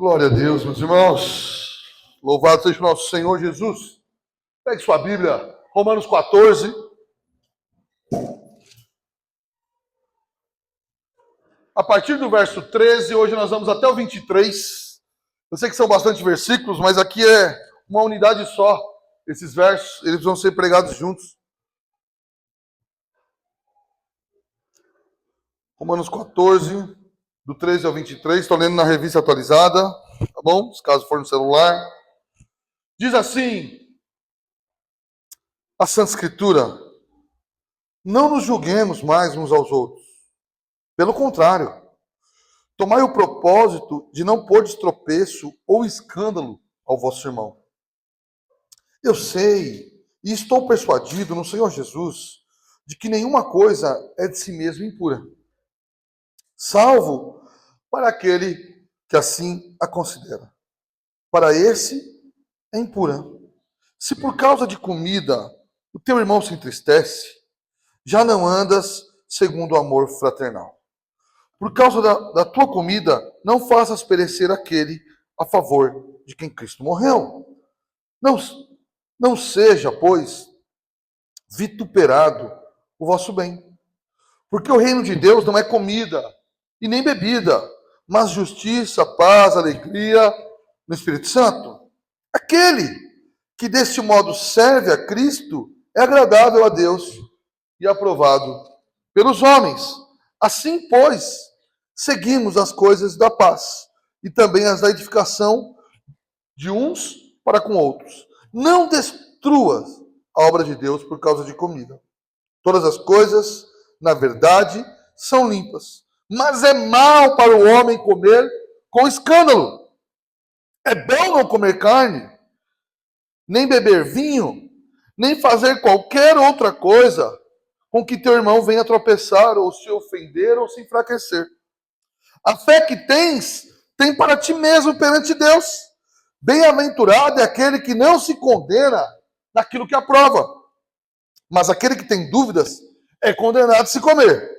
Glória a Deus, meus irmãos. Louvado seja o nosso Senhor Jesus. Pegue sua Bíblia, Romanos 14. A partir do verso 13, hoje nós vamos até o 23. Eu sei que são bastante versículos, mas aqui é uma unidade só. Esses versos, eles vão ser pregados juntos. Romanos 14, do 13 ao 23. Estou lendo na revista atualizada, tá bom? Caso for no celular. Diz assim, a Santa Escritura: não nos julguemos mais uns aos outros. Pelo contrário, tomai o propósito de não pôr de tropeço ou escândalo ao vosso irmão. Eu sei e estou persuadido no Senhor Jesus de que nenhuma coisa é de si mesmo impura, salvo para aquele que assim a considera. Para esse é impura. Se por causa de comida o teu irmão se entristece, já não andas segundo o amor fraternal. Por causa da tua comida, não faças perecer aquele a favor de quem Cristo morreu. Não seja, pois, vituperado o vosso bem. Porque o reino de Deus não é comida e nem bebida, mas justiça, paz, alegria no Espírito Santo. Aquele que deste modo serve a Cristo é agradável a Deus e aprovado pelos homens. Assim, pois, seguimos as coisas da paz e também as da edificação de uns para com outros. Não destruas a obra de Deus por causa de comida. Todas as coisas, na verdade, são limpas, mas é mal para o homem comer com escândalo. É bom não comer carne, nem beber vinho, nem fazer qualquer outra coisa com que teu irmão venha tropeçar, ou se ofender, ou se enfraquecer. A fé que tens, tem para ti mesmo perante Deus. Bem-aventurado é aquele que não se condena naquilo que aprova. Mas aquele que tem dúvidas é condenado a se comer.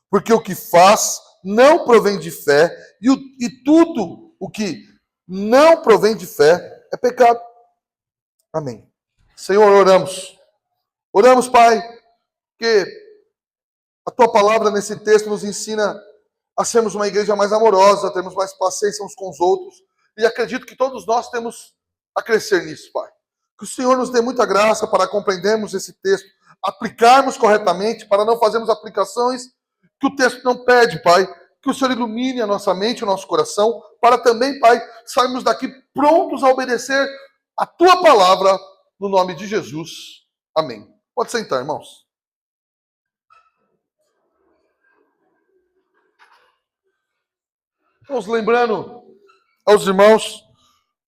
Porque o que faz não provém de fé, e tudo o que não provém de fé é pecado. Amém. Senhor, oramos. Oramos, Pai, que a tua palavra nesse texto nos ensina a sermos uma igreja mais amorosa, a termos mais paciência uns com os outros. E acredito que todos nós temos a crescer nisso, Pai. Que o Senhor nos dê muita graça para compreendermos esse texto, aplicarmos corretamente, para não fazermos aplicações que o texto não pede, Pai. Que o Senhor ilumine a nossa mente, o nosso coração, para também, Pai, sairmos daqui prontos a obedecer a tua palavra, no nome de Jesus. Amém. Pode sentar, irmãos. Vamos lembrando aos irmãos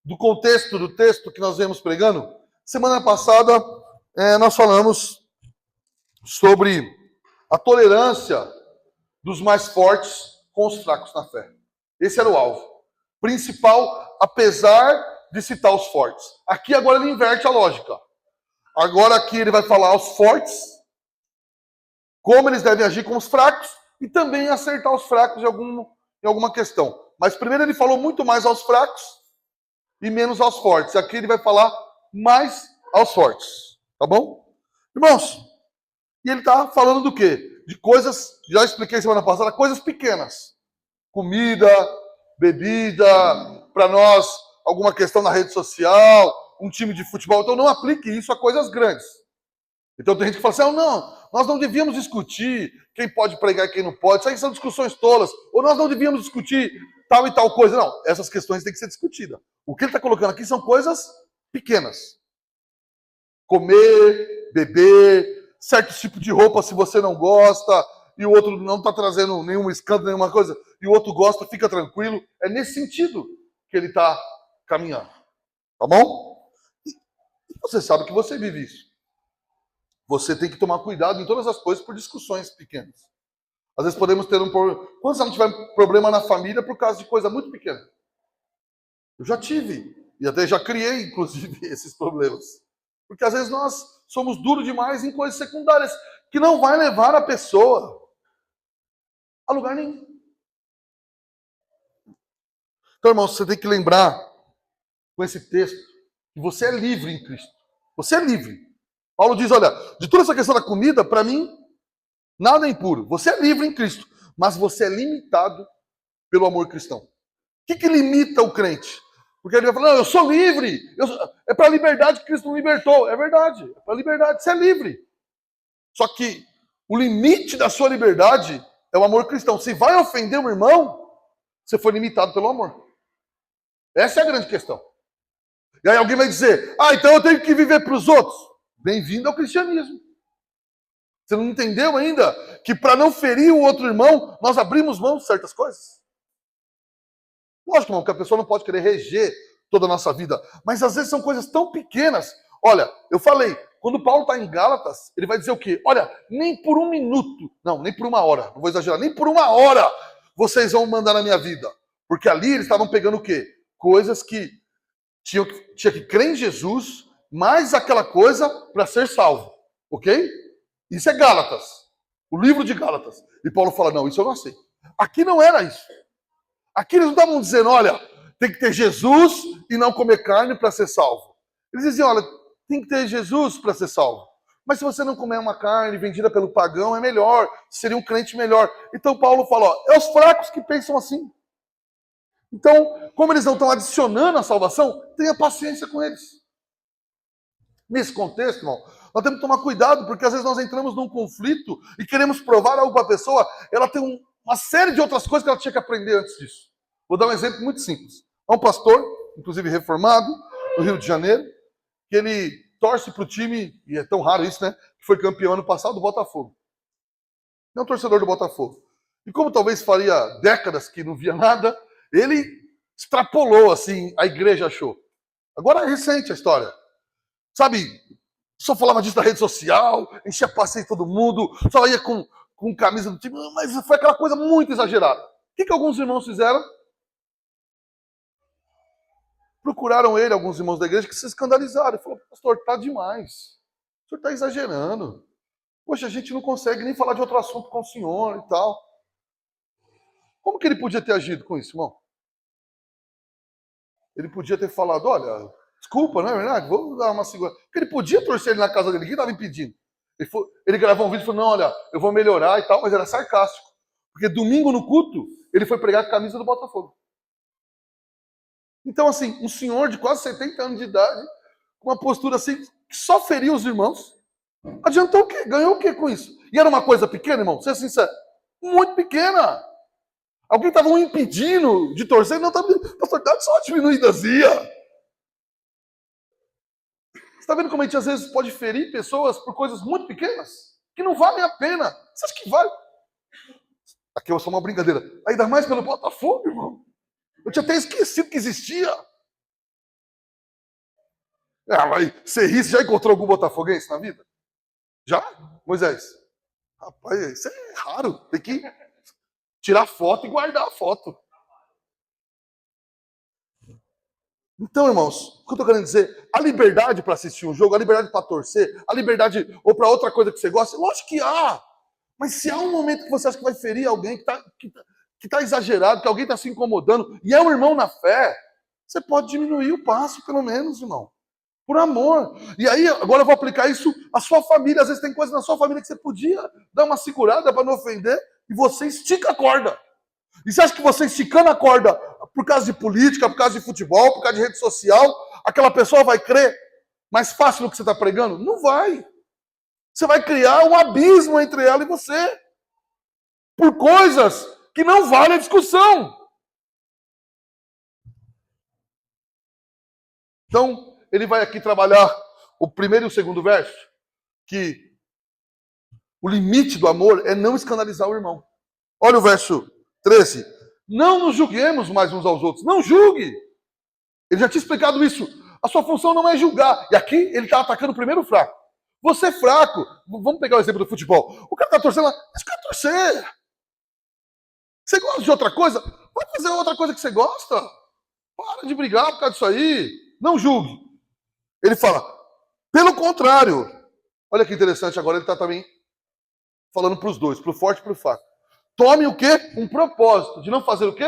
do contexto do texto que nós vemos pregando. Semana passada nós falamos sobre a tolerância dos mais fortes com os fracos na fé. Esse era o alvo principal, apesar de citar os fortes. Aqui agora ele inverte a lógica. Agora aqui ele vai falar aos fortes, como eles devem agir com os fracos, e também acertar os fracos em alguma questão. Mas primeiro ele falou muito mais aos fracos e menos aos fortes. Aqui ele vai falar mais aos fortes. Tá bom? Irmãos, e ele está falando do quê? De coisas, já expliquei semana passada, coisas pequenas. Comida, bebida, para nós, alguma questão na rede social, um time de futebol. Então não aplique isso a coisas grandes. Então tem gente que fala assim, não, nós não devíamos discutir quem pode pregar e quem não pode. Isso aí são discussões tolas. Ou nós não devíamos discutir tal e tal coisa. Não, essas questões têm que ser discutidas. O que ele está colocando aqui são coisas pequenas. Comer, beber, certo tipo de roupa se você não gosta, e o outro não está trazendo nenhum escândalo, nenhuma coisa, e o outro gosta, fica tranquilo. É nesse sentido que ele está caminhando. Tá bom? E você sabe que você vive isso. Você tem que tomar cuidado em todas as coisas por discussões pequenas. Às vezes podemos ter um problema. Quando você não tiver problema na família por causa de coisa muito pequena? Eu já tive. E até já criei, inclusive, esses problemas. Porque às vezes nós somos duros demais em coisas secundárias que não vai levar a pessoa a lugar nenhum. Então, irmão, você tem que lembrar com esse texto que você é livre em Cristo. Você é livre. Paulo diz, olha, de toda essa questão da comida, para mim, nada é impuro. Você é livre em Cristo, mas você é limitado pelo amor cristão. O que limita o crente? Porque ele vai falar, não, eu sou livre. É para a liberdade que Cristo me libertou. É verdade, é para a liberdade, você é livre. Só que o limite da sua liberdade é o amor cristão. Se vai ofender um irmão, você foi limitado pelo amor. Essa é a grande questão. E aí alguém vai dizer, então eu tenho que viver para os outros. Bem-vindo ao cristianismo. Você não entendeu ainda que para não ferir o outro irmão, nós abrimos mão de certas coisas? Lógico, irmão, que a pessoa não pode querer reger toda a nossa vida. Mas às vezes são coisas tão pequenas. Olha, eu falei, quando Paulo está em Gálatas, ele vai dizer o quê? Olha, nem por um minuto, não, nem por uma hora, não vou exagerar, nem por uma hora vocês vão mandar na minha vida. Porque ali eles estavam pegando o quê? Coisas que tinha que crer em Jesus, mais aquela coisa para ser salvo. Ok? Isso é Gálatas. O livro de Gálatas. E Paulo fala, não, isso eu não aceito. Aqui não era isso. Aqui eles não estavam dizendo, olha, tem que ter Jesus e não comer carne para ser salvo. Eles diziam, olha, tem que ter Jesus para ser salvo. Mas se você não comer uma carne vendida pelo pagão, é melhor, seria um crente melhor. Então Paulo fala, é os fracos que pensam assim. Então, como eles não estão adicionando a salvação, tenha paciência com eles. Nesse contexto, irmão, nós temos que tomar cuidado, porque às vezes nós entramos num conflito e queremos provar algo para a pessoa, ela tem uma série de outras coisas que ela tinha que aprender antes disso. Vou dar um exemplo muito simples. Há um pastor, inclusive reformado, no Rio de Janeiro, que ele torce para o time, e é tão raro isso, né? Que foi campeão ano passado do Botafogo. É um torcedor do Botafogo. E como talvez faria décadas que não via nada, ele extrapolou, assim, a igreja achou. Agora é recente a história. Sabe, só falava disso na rede social, enchia passeio todo mundo, só ia com camisa do time, mas foi aquela coisa muito exagerada. O que alguns irmãos fizeram? Procuraram ele, alguns irmãos da igreja, que se escandalizaram. Ele falou, pastor, tá demais. O senhor está exagerando. Poxa, a gente não consegue nem falar de outro assunto com o senhor e tal. Como que ele podia ter agido com isso, irmão? Ele podia ter falado, olha, desculpa, não é verdade? Vou dar uma segura. Porque ele podia torcer ele na casa dele, quem estava impedindo? Ele gravou um vídeo e falou, não, olha, eu vou melhorar e tal, mas era sarcástico. Porque domingo no culto, ele foi pregar com a camisa do Botafogo. Então, assim, um senhor de quase 70 anos de idade, com uma postura assim, que só feria os irmãos, adiantou o quê? Ganhou o quê com isso? E era uma coisa pequena, irmão? Ser sincero, muito pequena. Alguém estava impedindo de torcer? Não, estava pastor, dá só uma diminuídazinha. Você está vendo como a gente às vezes pode ferir pessoas por coisas muito pequenas? Que não valem a pena. Você acha que vale? Aqui é só uma brincadeira. Ainda mais pelo Botafogo, irmão. Eu tinha até esquecido que existia. Mas você ri, você já encontrou algum botafoguense na vida? Já? Moisés? Rapaz, isso é raro. Tem que tirar foto e guardar a foto. Então, irmãos, o que eu estou querendo dizer? A liberdade para assistir um jogo, a liberdade para torcer, a liberdade ou para outra coisa que você gosta, lógico que há. Mas se há um momento que você acha que vai ferir alguém, que tá exagerado, que alguém está se incomodando, e é um irmão na fé, você pode diminuir o passo, pelo menos, irmão. Por amor. E aí, agora eu vou aplicar isso à sua família. Às vezes tem coisas na sua família que você podia dar uma segurada para não ofender, e você estica a corda. E você acha que você esticando a corda por causa de política, por causa de futebol, por causa de rede social, aquela pessoa vai crer mais fácil no que você está pregando? Não vai. Você vai criar um abismo entre ela e você. Por coisas que não valem a discussão. Então, ele vai aqui trabalhar o primeiro e o segundo verso, que o limite do amor é não escandalizar o irmão. Olha o verso 13. Não nos julguemos mais uns aos outros. Não julgue. Ele já tinha explicado isso. A sua função não é julgar. E aqui ele está atacando o primeiro fraco. Você é fraco. Vamos pegar o exemplo do futebol. O cara está torcendo lá. Deixa o cara torcer. Você gosta de outra coisa? Vai fazer outra coisa que você gosta. Para de brigar por causa disso aí. Não julgue. Ele fala, pelo contrário. Olha que interessante, agora ele está também falando para os dois, para o forte e para o fraco. Tome o quê? Um propósito de não fazer o quê?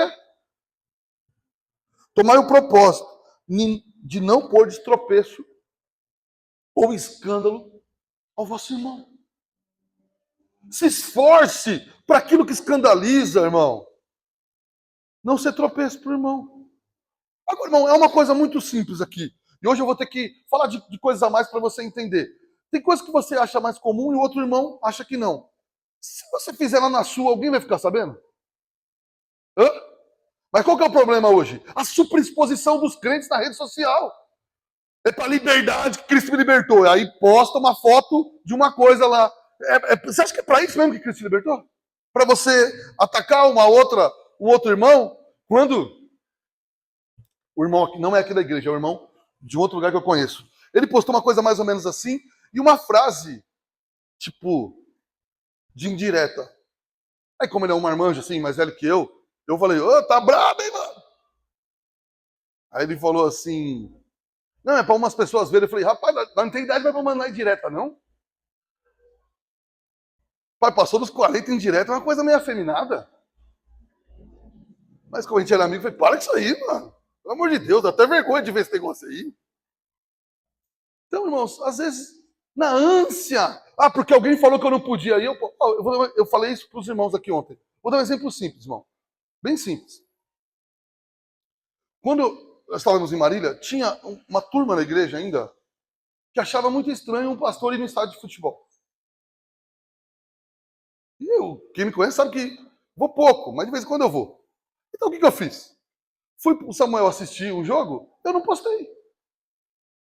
Tomai o propósito de não pôr de tropeço ou escândalo ao vosso irmão. Se esforce para aquilo que escandaliza, irmão. Não ser tropeço para o irmão. Agora, irmão, é uma coisa muito simples aqui. E hoje eu vou ter que falar de coisas a mais para você entender. Tem coisas que você acha mais comum e o outro irmão acha que não. Se você fizer lá na sua, alguém vai ficar sabendo? Hã? Mas qual que é o problema hoje? A superexposição dos crentes na rede social. É para liberdade que Cristo me libertou. Aí posta uma foto de uma coisa lá. Você acha que é para isso mesmo que Cristo te libertou? Para você atacar um outro irmão? Quando o irmão aqui, não é aqui da igreja, é o irmão de outro lugar que eu conheço. Ele postou uma coisa mais ou menos assim e uma frase, tipo, de indireta. Aí como ele é um marmanjo assim, mais velho que eu falei, ô, tá brabo, hein, mano? Aí ele falou assim, não, é para umas pessoas verem. Eu falei, rapaz, não tem idade para mandar indireta, não? Pai, passou dos 40 indireta, é uma coisa meio afeminada. Mas como a gente era amigo, eu falei, para com isso aí, mano. Pelo amor de Deus, dá até vergonha de ver esse negócio aí. Então, irmãos, às vezes, na ânsia, porque alguém falou que eu não podia. Aí eu falei isso para os irmãos aqui ontem. Vou dar um exemplo simples, irmão. Bem simples. Quando nós estávamos em Marília, tinha uma turma na igreja ainda que achava muito estranho um pastor ir no estádio de futebol. E eu, quem me conhece sabe que vou pouco, mas de vez em quando eu vou. Então o que eu fiz? Fui pro Samuel assistir o jogo, eu não postei.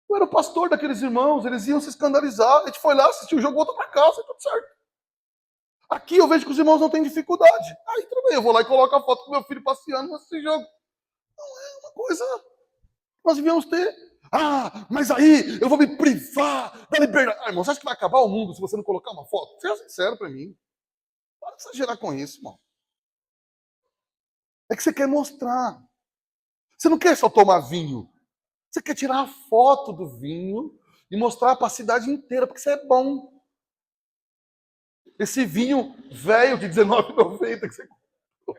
Eu era o pastor daqueles irmãos, eles iam se escandalizar. A gente foi lá, assistiu o jogo, voltou para casa, e tudo certo. Aqui eu vejo que os irmãos não têm dificuldade. Aí tudo bem, eu vou lá e coloco a foto do meu filho passeando nesse jogo. Não é uma coisa que nós devíamos ter. Mas aí eu vou me privar da liberdade. Irmão, você acha que vai acabar o mundo se você não colocar uma foto? Seja sincero para mim. Para de exagerar com isso, irmão. É que você quer mostrar. Você não quer só tomar vinho. Você quer tirar a foto do vinho e mostrar para a cidade inteira, porque isso é bom. Esse vinho velho de R$19,90 que você comprou.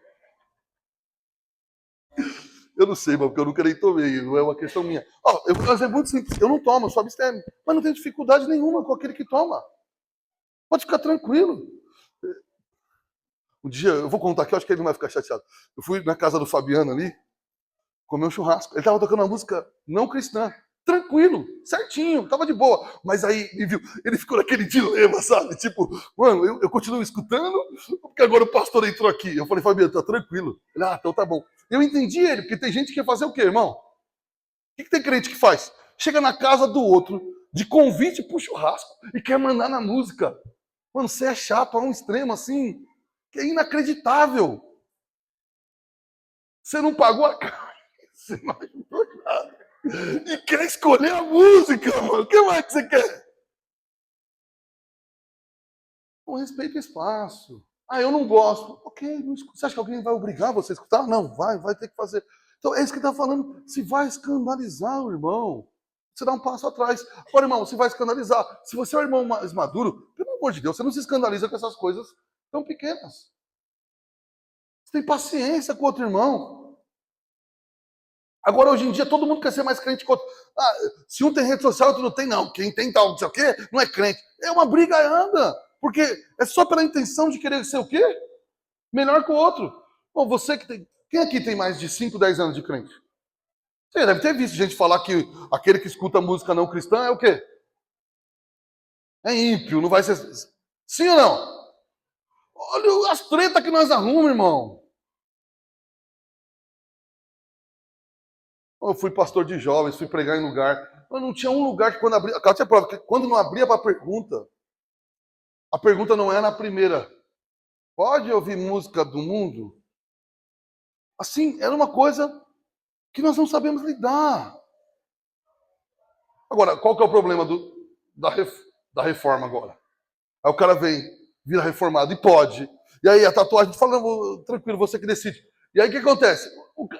Eu não sei, irmão, porque eu nunca nem tomei, não é uma questão minha. Eu vou fazer muito simples. Eu não tomo, eu sou abstêmio. Mas não tenho dificuldade nenhuma com aquele que toma. Pode ficar tranquilo. Um dia, eu vou contar aqui, eu acho que ele não vai ficar chateado. Eu fui na casa do Fabiano ali, comer um churrasco. Ele estava tocando uma música não cristã. Tranquilo, certinho, tava de boa. Mas aí, ele ficou naquele dilema, sabe? Tipo, mano, eu continuo escutando, porque agora o pastor entrou aqui. Eu falei, Fabiano, tá tranquilo. Ele, então tá bom. Eu entendi ele, porque tem gente que quer fazer o quê, irmão? O que tem crente que faz? Chega na casa do outro, de convite pro churrasco, e quer mandar na música. Mano, você é chato a um extremo assim, que é inacreditável. Você não pagou a carne, você não ajudou nada. E quer escolher a música, mano. O que mais que você quer? Respeita o espaço. Eu não gosto. Ok, não escuta. Você acha que alguém vai obrigar você a escutar? Não, vai ter que fazer. Então é isso que ele está falando. Se vai escandalizar o irmão, você dá um passo atrás. Agora, irmão, se vai escandalizar. Se você é um irmão mais maduro, pelo amor de Deus, você não se escandaliza com essas coisas tão pequenas. Você tem paciência com o outro irmão. Agora, hoje em dia, todo mundo quer ser mais crente que o outro. Se um tem rede social, outro não tem, não. Quem tem tal, não sei o quê, não é crente. É uma briga anda. Porque é só pela intenção de querer ser o quê? Melhor que o outro. Bom, você que tem... Quem aqui tem mais de 5, 10 anos de crente? Você deve ter visto gente falar que aquele que escuta música não cristã é o quê? É ímpio, não vai ser... Sim ou não? Olha as tretas que nós arrumamos, irmão. Eu fui pastor de jovens, fui pregar em lugar. Mas não tinha um lugar que quando abria... Tinha prova, que quando não abria para pergunta, a pergunta não é na primeira. Pode ouvir música do mundo? Assim, era uma coisa que nós não sabemos lidar. Agora, qual que é o problema da reforma agora? Aí o cara vem, vira reformado e pode. E aí a tatuagem fala, tranquilo, você que decide. E aí o que acontece?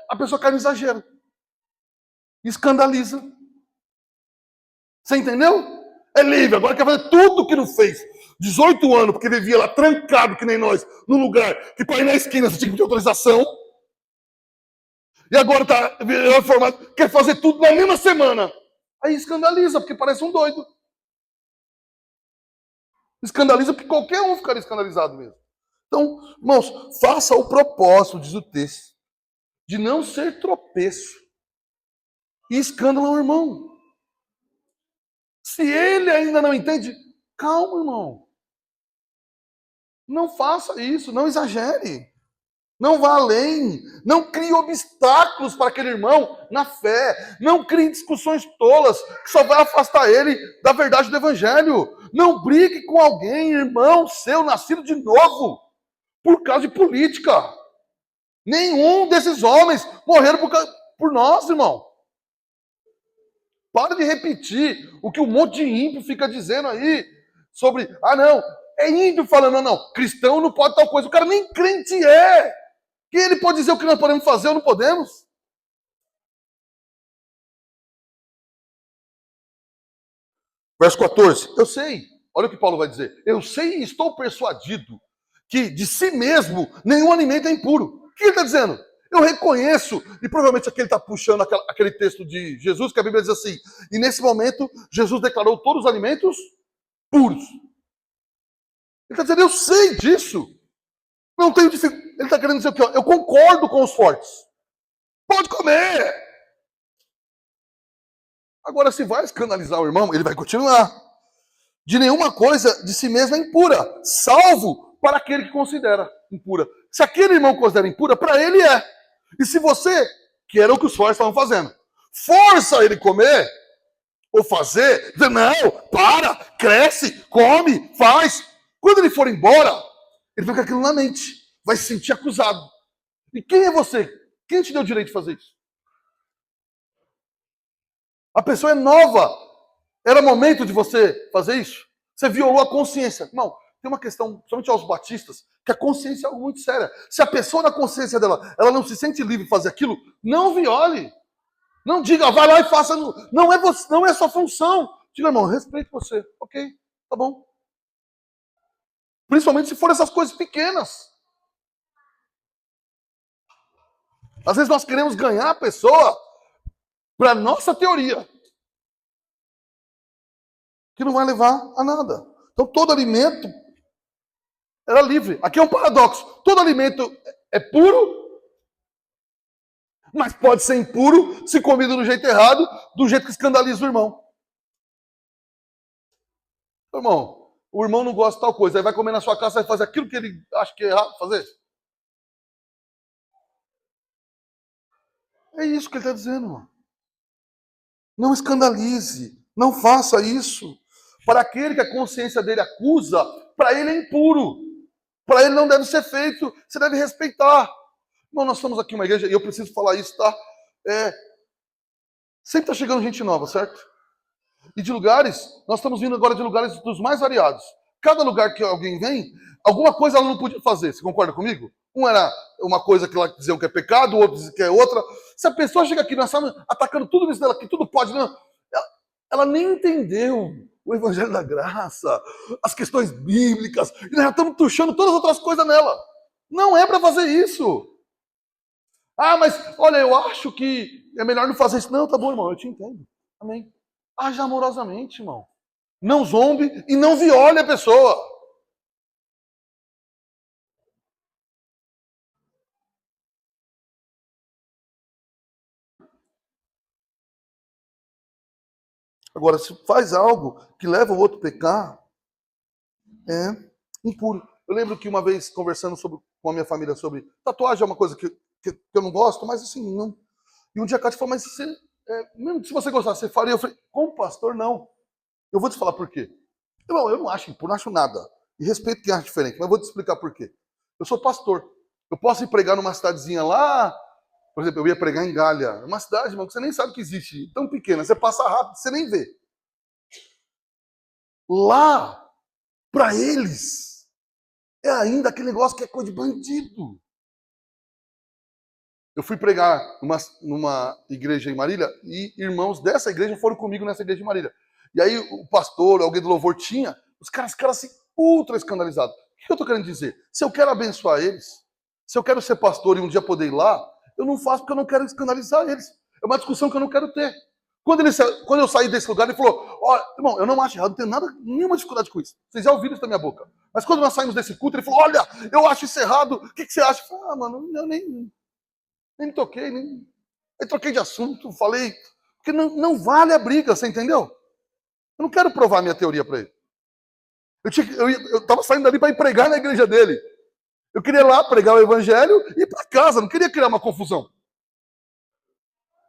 A pessoa cai no exagero. Escandaliza. Você entendeu? É livre, agora quer fazer tudo o que não fez. 18 anos, porque vivia lá trancado, que nem nós, num lugar que para ir na esquina você tinha que pedir autorização. E agora está reformado, quer fazer tudo na mesma semana. Aí escandaliza, porque parece um doido. Escandaliza porque qualquer um ficaria escandalizado mesmo. Então, irmãos, faça o propósito, diz o texto, de não ser tropeço e escândalo ao irmão. Se ele ainda não entende, calma, irmão. Não faça isso, não exagere. Não vá além. Não crie obstáculos para aquele irmão na fé. Não crie discussões tolas que só vai afastar ele da verdade do evangelho. Não brigue com alguém, irmão seu, nascido de novo, por causa de política. Nenhum desses homens morreram por nós, irmão. Para de repetir o que um monte de ímpio fica dizendo aí sobre, não, é ímpio falando, não, cristão não pode tal coisa. O cara nem crente é. Que ele pode dizer o que nós podemos fazer ou não podemos? Verso 14. Eu sei. Olha o que Paulo vai dizer. Eu sei e estou persuadido que de si mesmo nenhum alimento é impuro. O que ele está dizendo? Eu reconheço, e provavelmente aqui ele está puxando aquele texto de Jesus, que a Bíblia diz assim, e nesse momento Jesus declarou todos os alimentos puros. Ele está dizendo, eu sei disso. Não tenho dificuldade. Ele está querendo dizer o quê? Eu concordo com os fortes. Pode comer. Agora, se vai escandalizar o irmão, ele vai continuar. De nenhuma coisa de si mesmo é impura, salvo para aquele que considera impura. Se aquele irmão considera impura, para ele é. E se você, que era o que os fortes estavam fazendo, força ele comer, ou fazer, não, para, cresce, come, faz. Quando ele for embora, ele vai com aquilo na mente, vai se sentir acusado. E quem é você? Quem te deu o direito de fazer isso? A pessoa é nova. Era momento de você fazer isso? Você violou a consciência. Não, tem uma questão, somente aos batistas, que a consciência é algo muito séria. Se a pessoa na consciência dela, ela não se sente livre de fazer aquilo, não viole. Não diga, vai lá e faça. Não é, você, não é sua função. Diga, irmão, respeito você. Ok, tá bom. Principalmente se for essas coisas pequenas. Às vezes nós queremos ganhar a pessoa para nossa teoria, que não vai levar a nada. Então todo alimento era livre. Aqui é um paradoxo. Todo alimento é puro, mas pode ser impuro se comido do jeito errado, do jeito que escandaliza o irmão. Irmão, o irmão não gosta de tal coisa, aí vai comer na sua casa, vai fazer aquilo que ele acha que é errado fazer. É isso que ele está dizendo, irmão. Não escandalize, não faça isso. Para aquele que a consciência dele acusa, para ele é impuro. Para ele não deve ser feito, você deve respeitar. Irmão, nós estamos aqui em uma igreja, e eu preciso falar isso, tá? Sempre está chegando gente nova, certo? E de lugares, nós estamos vindo agora de lugares dos mais variados. Cada lugar que alguém vem, alguma coisa ela não podia fazer, você concorda comigo? Um era uma coisa que ela dizia que é pecado, o outro dizia que é outra. Se a pessoa chega aqui, nós estamos atacando tudo isso dela, que tudo pode, não. Ela nem entendeu o evangelho da graça, as questões bíblicas, e nós já estamos tuchando todas as outras coisas nela. Não é para fazer isso. Mas olha, eu acho que é melhor não fazer isso. Não, tá bom, irmão, eu te entendo. Amém. Haja amorosamente, irmão. Não zombe e não viole a pessoa. Agora, se faz algo que leva o outro a pecar, é impuro. Eu lembro que uma vez, conversando com a minha família sobre tatuagem, é uma coisa que eu não gosto, mas assim, não. E um dia a Cátia falou, mas mesmo se você gostasse, você faria? Eu falei, como pastor, não. Eu vou te falar por quê. Eu não acho impuro, não acho nada. E respeito quem acha diferente, mas eu vou te explicar por quê. Eu sou pastor. Eu posso ir pregar numa cidadezinha lá, por exemplo, eu ia pregar em Galha, uma cidade, irmão, que você nem sabe que existe, tão pequena, você passa rápido, você nem vê. Lá, para eles, é ainda aquele negócio que é coisa de bandido. Eu fui pregar numa igreja em Marília e irmãos dessa igreja foram comigo nessa igreja de Marília. E aí o pastor, alguém do louvor tinha, os caras assim, ultra escandalizados. O que eu estou querendo dizer? Se eu quero abençoar eles, se eu quero ser pastor e um dia poder ir lá, eu não faço porque eu não quero escandalizar eles. É uma discussão que eu não quero ter. Quando eu saí desse lugar, ele falou, ó, irmão, eu não acho errado, não tenho nenhuma dificuldade com isso. Vocês já ouviram isso da minha boca. Mas quando nós saímos desse culto, ele falou, olha, eu acho isso errado, o que você acha? Eu falei, mano, eu nem me toquei, nem troquei de assunto, falei, porque não vale a briga, você entendeu? Eu não quero provar minha teoria para ele. Eu estava saindo dali para ir pregar na igreja dele. Eu queria ir lá pregar o evangelho e ir para casa, não queria criar uma confusão.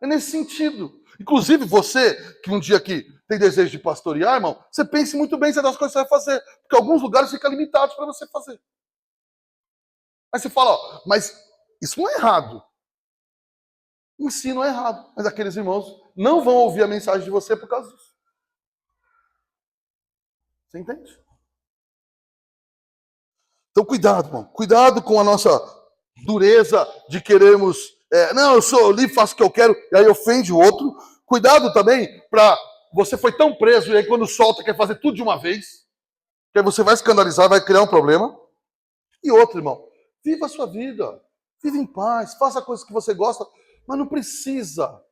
É nesse sentido. Inclusive, você, que um dia aqui tem desejo de pastorear, irmão, você pense muito bem se é das coisas que você vai fazer. Porque alguns lugares ficam limitados para você fazer. Aí você fala, ó, mas isso não é errado. O ensino é errado. Mas aqueles irmãos não vão ouvir a mensagem de você por causa disso. Você entende? Então, cuidado, irmão. Cuidado com a nossa dureza de querermos. Não, eu sou livre, faço o que eu quero, e aí ofende o outro. Cuidado também para. Você foi tão preso, e aí quando solta, quer fazer tudo de uma vez. Que aí você vai escandalizar, vai criar um problema. E outro, irmão. Viva a sua vida. Viva em paz. Faça coisas que você gosta, mas não precisa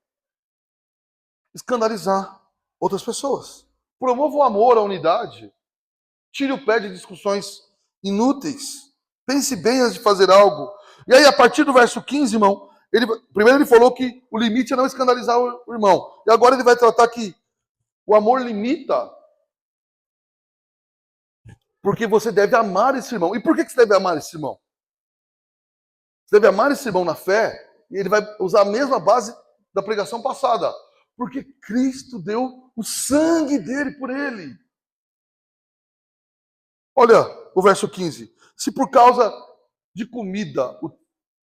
escandalizar outras pessoas. Promova o amor, a unidade. Tire o pé de discussões inúteis. Pense bem antes de fazer algo. E aí, a partir do verso 15, irmão, primeiro ele falou que o limite é não escandalizar o irmão. E agora ele vai tratar que o amor limita porque você deve amar esse irmão. E por que você deve amar esse irmão? Você deve amar esse irmão na fé, e ele vai usar a mesma base da pregação passada. Porque Cristo deu o sangue dele por ele. Olha o verso 15. Se por causa de comida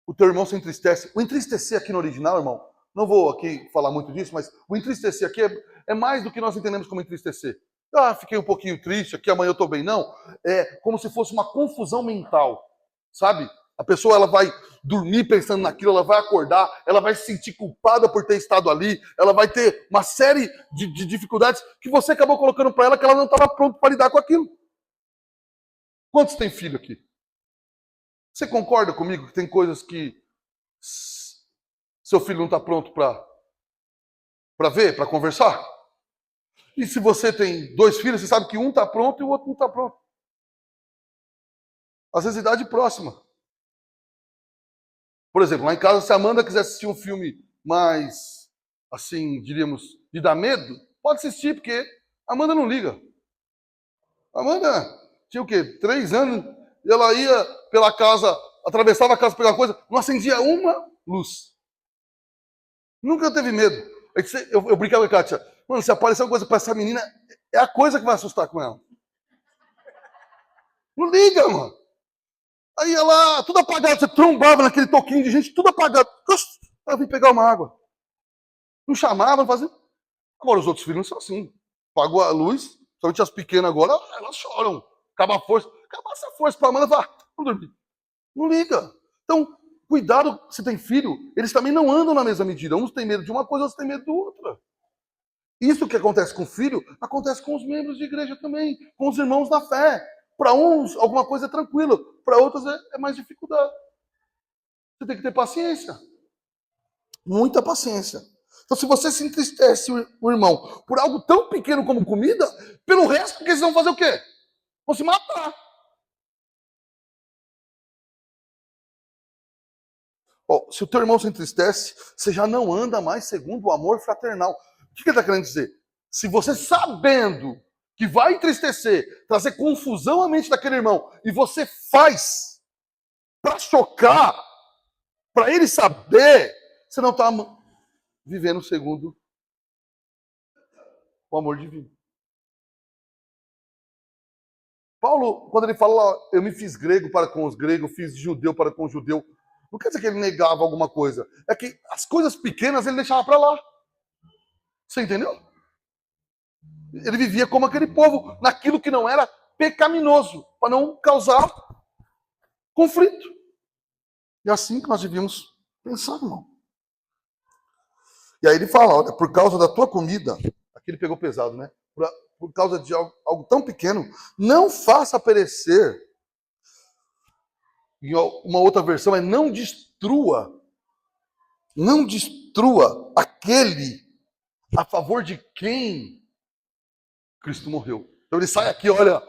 o teu irmão se entristece. O entristecer aqui no original, irmão, não vou aqui falar muito disso, mas o entristecer aqui é mais do que nós entendemos como entristecer. Ah, fiquei um pouquinho triste, aqui amanhã eu estou bem. Não, é como se fosse uma confusão mental, sabe? A pessoa ela vai dormir pensando naquilo, ela vai acordar, ela vai se sentir culpada por ter estado ali, ela vai ter uma série de dificuldades que você acabou colocando para ela que ela não estava pronta para lidar com aquilo. Quantos tem filho aqui? Você concorda comigo que tem coisas que seu filho não está pronto para ver, para conversar? E se você tem 2 filhos, você sabe que um está pronto e o outro não está pronto. Às vezes, idade próxima. Por exemplo, lá em casa, se a Amanda quiser assistir um filme mais, assim, diríamos, de dar medo, pode assistir, porque a Amanda não liga. A Amanda tinha o quê? 3 anos, e ela ia pela casa, atravessava a casa para pegar coisa, não acendia uma luz. Nunca teve medo. Eu brincava com a Kátia, mano, se aparecer uma coisa para essa menina, é a coisa que vai assustar com ela. Não liga, mano. Aí ela, tudo apagado, você trombava naquele toquinho de gente, tudo apagado. Ela vim pegar uma água. Não chamava, não fazia. Agora, os outros filhos não são assim. Apagou a luz, somente as pequenas agora, elas choram. Acaba a força. Acaba essa força para a Amanda, vamos dormir. Não liga. Então, cuidado, se tem filho, eles também não andam na mesma medida. Uns têm medo de uma coisa, outros têm medo de outra. Isso que acontece com o filho, acontece com os membros de igreja também, com os irmãos da fé. Para uns, alguma coisa é tranquilo, para outros é mais dificuldade. Você tem que ter paciência. Muita paciência. Então, se você se entristece o irmão por algo tão pequeno como comida, pelo resto, porque eles vão fazer o quê? Vão se matar. Oh, se o teu irmão se entristece, você já não anda mais segundo o amor fraternal. O que ele está querendo dizer? Se você sabendo que vai entristecer, trazer confusão à mente daquele irmão, e você faz para chocar, para ele saber, você não está vivendo segundo o amor divino. Paulo, quando ele fala, eu me fiz grego para com os gregos, fiz judeu para com o judeu, não quer dizer que ele negava alguma coisa. É que as coisas pequenas ele deixava para lá. Você entendeu? Ele vivia como aquele povo, naquilo que não era pecaminoso, para não causar conflito. E é assim que nós devíamos pensar, irmão. E aí ele fala, olha, por causa da tua comida, aqui ele pegou pesado, né? Por causa de algo tão pequeno, não faça perecer. E uma outra versão é não destrua Não destrua aquele a favor de quem Cristo morreu. Então ele sai aqui, olha,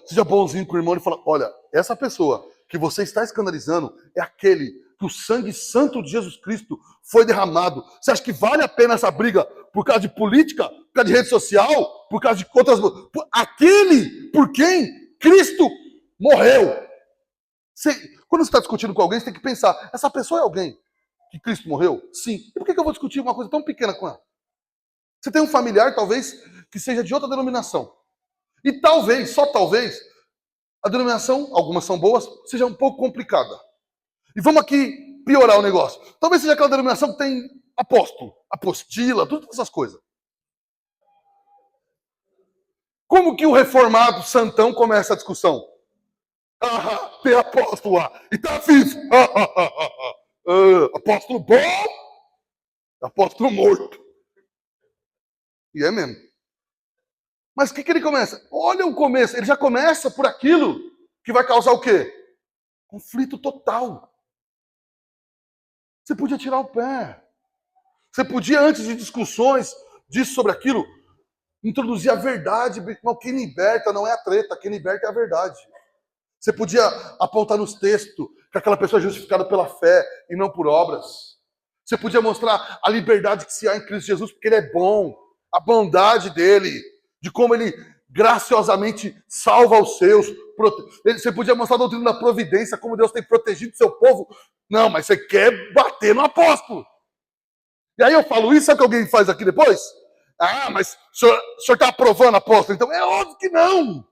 seja bonzinho com o irmão e fala, olha, essa pessoa que você está escandalizando é aquele que o sangue santo de Jesus Cristo foi derramado. Você acha que vale a pena essa briga por causa de política, por causa de rede social, por causa de outras... Aquele por quem Cristo morreu. Quando você está discutindo com alguém, você tem que pensar, essa pessoa é alguém que Cristo morreu? Sim. E por que eu vou discutir uma coisa tão pequena com ela? Você tem um familiar, talvez, que seja de outra denominação. E talvez, só talvez, a denominação, algumas são boas, seja um pouco complicada. E vamos aqui piorar o negócio. Talvez seja aquela denominação que tem apóstolo, apostila, todas essas coisas. Como que o reformado santão começa a discussão? Tem apóstolo lá, e tá vivo. Apóstolo bom, apóstolo morto. E é mesmo. Mas o que ele começa? Olha o começo, ele já começa por aquilo que vai causar o quê? Conflito total. Você podia tirar o pé. Você podia, antes de discussões disso sobre aquilo, introduzir a verdade. Não, quem liberta não é a treta, quem liberta é a verdade. Você podia apontar nos textos que aquela pessoa é justificada pela fé e não por obras. Você podia mostrar a liberdade que se há em Cristo Jesus, porque ele é bom, a bondade dele, de como ele graciosamente salva os seus. Você podia mostrar a doutrina da providência, como Deus tem protegido seu povo. Não, mas você quer bater no apóstolo. E aí eu falo isso, sabe o que alguém faz aqui depois? Mas o senhor está aprovando apóstolo? Então é óbvio que não.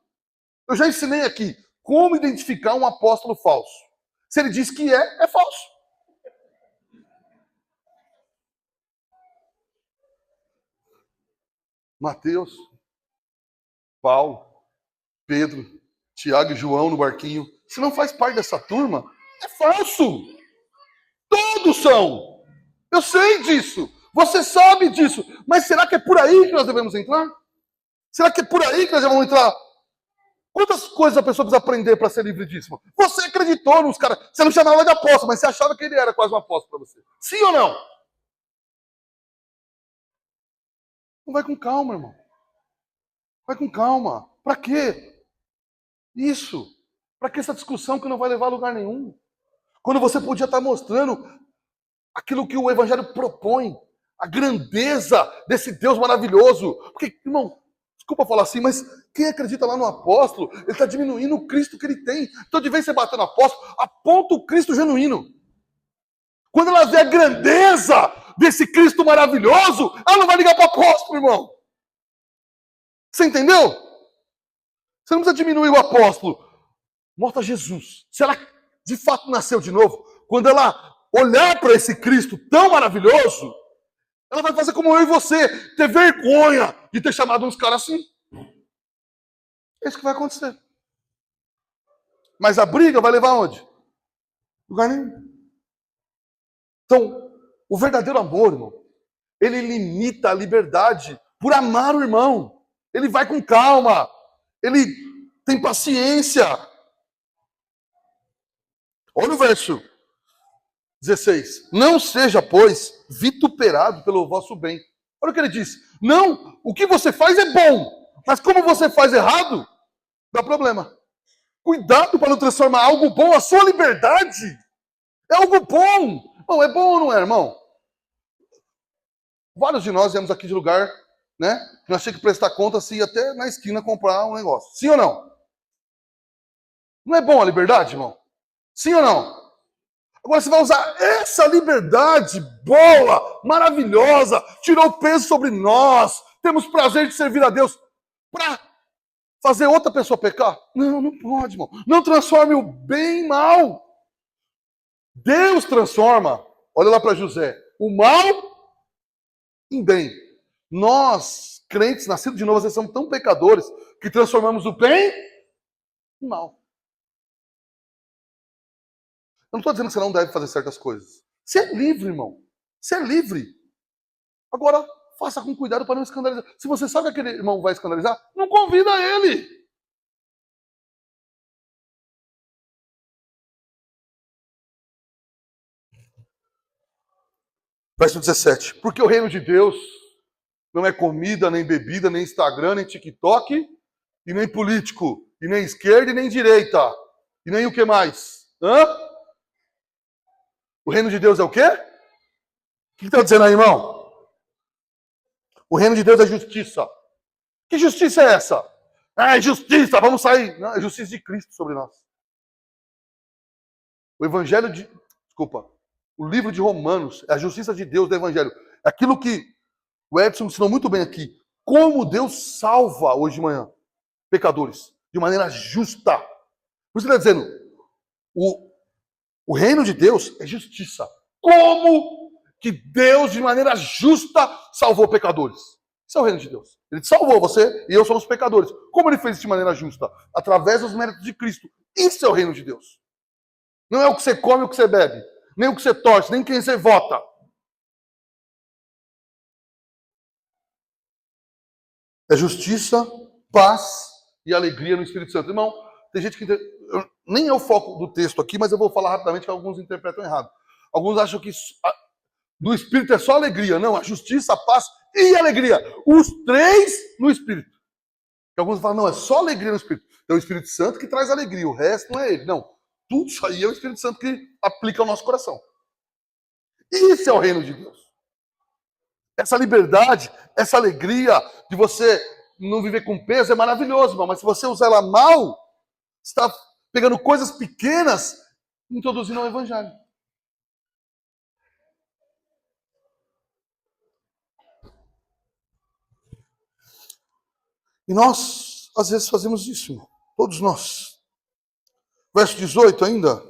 Eu já ensinei aqui como identificar um apóstolo falso. Se ele diz que é falso. Mateus, Paulo, Pedro, Tiago e João no barquinho. Se não faz parte dessa turma, é falso. Todos são. Eu sei disso. Você sabe disso. Mas será que é por aí que nós devemos entrar? Será que é por aí que nós devemos entrar? Quantas coisas a pessoa precisa aprender para ser livre disso? Você acreditou nos caras. Você não chamava de apóstolo, mas você achava que ele era quase um apóstolo para você. Sim ou não? Não, vai com calma, irmão. Vai com calma. Para quê? Isso. Para que essa discussão que não vai levar a lugar nenhum? Quando você podia estar mostrando aquilo que o Evangelho propõe, a grandeza desse Deus maravilhoso. Porque, irmão, desculpa falar assim, mas quem acredita lá no apóstolo, ele está diminuindo o Cristo que ele tem. Então, de vez em você bater no apóstolo, aponta o Cristo genuíno. Quando ela vê a grandeza desse Cristo maravilhoso, ela não vai ligar para o apóstolo, irmão. Você entendeu? Você não precisa diminuir o apóstolo. Mostra Jesus. Se ela de fato nasceu de novo, quando ela olhar para esse Cristo tão maravilhoso, ela vai fazer como eu e você, ter vergonha de ter chamado uns caras assim. É isso que vai acontecer. Mas a briga vai levar aonde? Lugar nenhum. Então, o verdadeiro amor, irmão, ele limita a liberdade por amar o irmão. Ele vai com calma. Ele tem paciência. Olha o verso 16. Não seja, pois, vituperado pelo vosso bem. Olha o que ele diz. Não, o que você faz é bom. Mas como você faz errado, dá problema. Cuidado para não transformar algo bom, a sua liberdade. É algo bom. Bom, é bom ou não é, irmão? Vários de nós viemos aqui de lugar, né? Que nós tínhamos que prestar conta se ia até na esquina comprar um negócio. Sim ou não? Não é bom a liberdade, irmão? Sim ou não? Agora você vai usar essa liberdade boa, maravilhosa, tirou o peso sobre nós, temos prazer de servir a Deus, para fazer outra pessoa pecar? Não, não pode, irmão. Não transforme o bem em mal. Deus transforma, olha lá para José, o mal em bem. Nós, crentes, nascidos de novo, vocês são tão pecadores que transformamos o bem em mal. Eu não estou dizendo que você não deve fazer certas coisas. Você é livre, irmão. Você é livre. Agora, faça com cuidado para não escandalizar. Se você sabe que aquele irmão vai escandalizar, não convida ele. Verso 17. Porque o reino de Deus não é comida, nem bebida, nem Instagram, nem TikTok, e nem político, e nem esquerda, e nem direita, e nem o que mais? Hã? O reino de Deus é o quê? O que está dizendo aí, irmão? O reino de Deus é justiça. Que justiça é essa? Ah, é justiça, vamos sair. Não, é justiça de Cristo sobre nós. O evangelho de... Desculpa. O livro de Romanos é a justiça de Deus do evangelho. É aquilo que o Edson ensinou muito bem aqui. Como Deus salva hoje de manhã pecadores. De maneira justa. Por isso ele está dizendo, o reino de Deus é justiça. Como que Deus, de maneira justa, salvou pecadores? Isso é o reino de Deus. Ele salvou você e eu somos pecadores. Como ele fez isso de maneira justa? Através dos méritos de Cristo. Isso é o reino de Deus. Não é o que você come, o que você bebe. Nem o que você torce, nem quem você vota. É justiça, paz e alegria no Espírito Santo. Irmão, tem gente que... Nem é o foco do texto aqui, mas eu vou falar rapidamente que alguns interpretam errado. Alguns acham que do Espírito é só alegria. Não, a justiça, a paz e alegria. Os três no Espírito. E alguns falam, não, é só alegria no Espírito. É o Espírito Santo que traz alegria, o resto não é ele. Não, tudo isso aí é o Espírito Santo que aplica ao nosso coração. Isso é o reino de Deus. Essa liberdade, essa alegria de você não viver com peso é maravilhoso, irmão. Mas se você usar ela mal, você está pegando coisas pequenas e introduzindo ao Evangelho. E nós, às vezes, fazemos isso, irmão. Todos nós. Verso 18 ainda.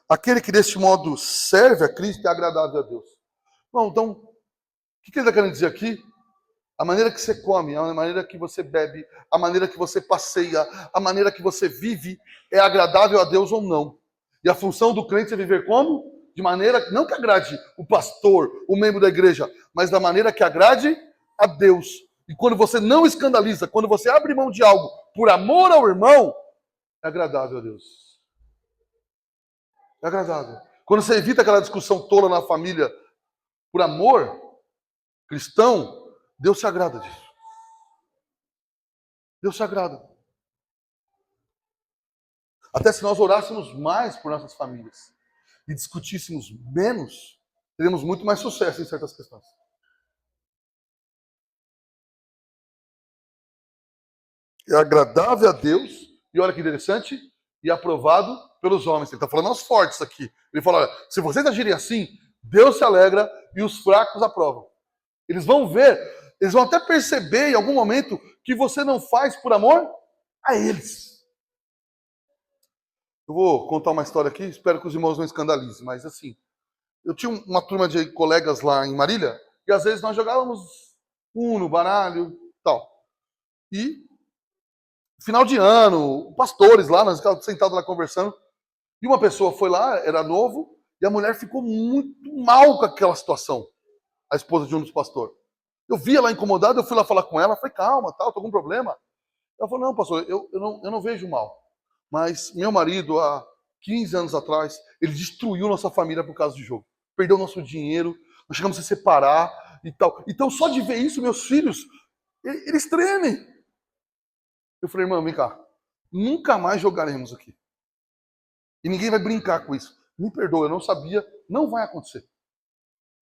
Aquele que deste modo serve a Cristo é agradável a Deus. Bom, então, o que ele está querendo dizer aqui? A maneira que você come, a maneira que você bebe, a maneira que você passeia, a maneira que você vive é agradável a Deus ou não. E a função do crente é viver como? De maneira, não que agrade o pastor, o membro da igreja, mas da maneira que agrade a Deus. E quando você não escandaliza, quando você abre mão de algo por amor ao irmão, é agradável a Deus. É agradável. Quando você evita aquela discussão tola na família por amor cristão, Deus se agrada disso. Deus se agrada. Até se nós orássemos mais por nossas famílias e discutíssemos menos, teríamos muito mais sucesso em certas questões. É agradável a Deus, e olha que interessante, e aprovado pelos homens. Ele está falando aos fortes aqui. Ele fala, olha, se vocês agirem assim, Deus se alegra e os fracos aprovam. Eles vão ver, eles vão até perceber em algum momento que você não faz por amor a eles. Eu vou contar uma história aqui, espero que os irmãos não escandalizem, mas assim, eu tinha uma turma de colegas lá em Marília, e às vezes nós jogávamos Uno, baralho e tal. E final de ano, pastores lá, nós ficávamos sentados lá conversando, e uma pessoa foi lá, era novo, e a mulher ficou muito mal com aquela situação, a esposa de um dos pastores. Eu vi ela incomodada, eu fui lá falar com ela, falei, calma, tal, tem algum problema? Ela falou, não, pastor, eu não vejo mal, mas meu marido, há 15 anos atrás, ele destruiu nossa família por causa de jogo, perdeu nosso dinheiro, nós chegamos a se separar e tal. Então, só de ver isso, meus filhos, eles tremem. Eu falei, irmão, vem cá, nunca mais jogaremos aqui. E ninguém vai brincar com isso. Me perdoa, eu não sabia, não vai acontecer.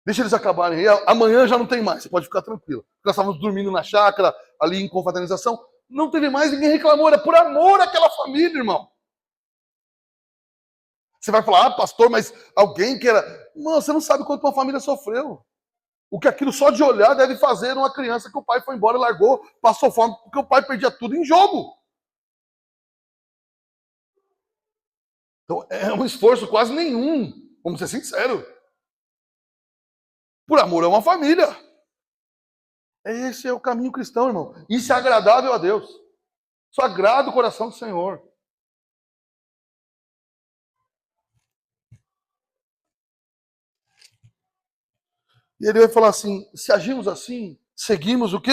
Deixa eles acabarem aí, amanhã já não tem mais, você pode ficar tranquilo. Nós estávamos dormindo na chácara, ali em confraternização, não teve mais, ninguém reclamou, era por amor àquela família, irmão. Você vai falar, pastor, mas alguém que era... Não, você não sabe quanto uma família sofreu. O que aquilo só de olhar deve fazer uma criança que o pai foi embora e largou, passou fome, porque o pai perdia tudo em jogo. Então, é um esforço quase nenhum, vamos ser sinceros. Por amor a uma família. Esse é o caminho cristão, irmão. Isso é agradável a Deus. Isso agrada o coração do Senhor. E ele vai falar assim, se agimos assim, seguimos o quê?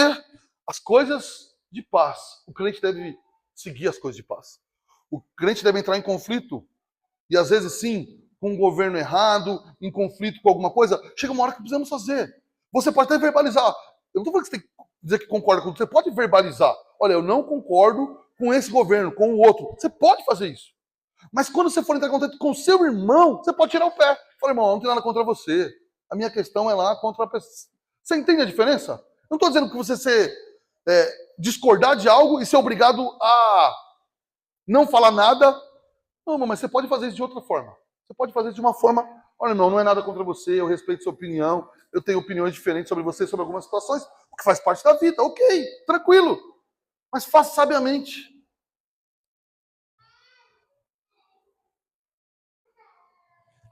As coisas de paz. O crente deve seguir as coisas de paz. O crente deve entrar em conflito, e às vezes sim, com um governo errado, em conflito com alguma coisa, chega uma hora que precisamos fazer. Você pode até verbalizar. Eu não estou falando que você tem que dizer que concorda com tudo. Você pode verbalizar. Olha, eu não concordo com esse governo, com o outro. Você pode fazer isso. Mas quando você for entrar em contato com o seu irmão, você pode tirar o pé. Fala, irmão, eu não tenho nada contra você. A minha questão é lá contra a pessoa. Você entende a diferença? Não estou dizendo que você discordar de algo e ser obrigado a não falar nada. Não, mas você pode fazer isso de outra forma. Você pode fazer isso de uma forma, olha, não é nada contra você, eu respeito sua opinião, eu tenho opiniões diferentes sobre você, sobre algumas situações, o que faz parte da vida, ok, tranquilo. Mas faça sabiamente.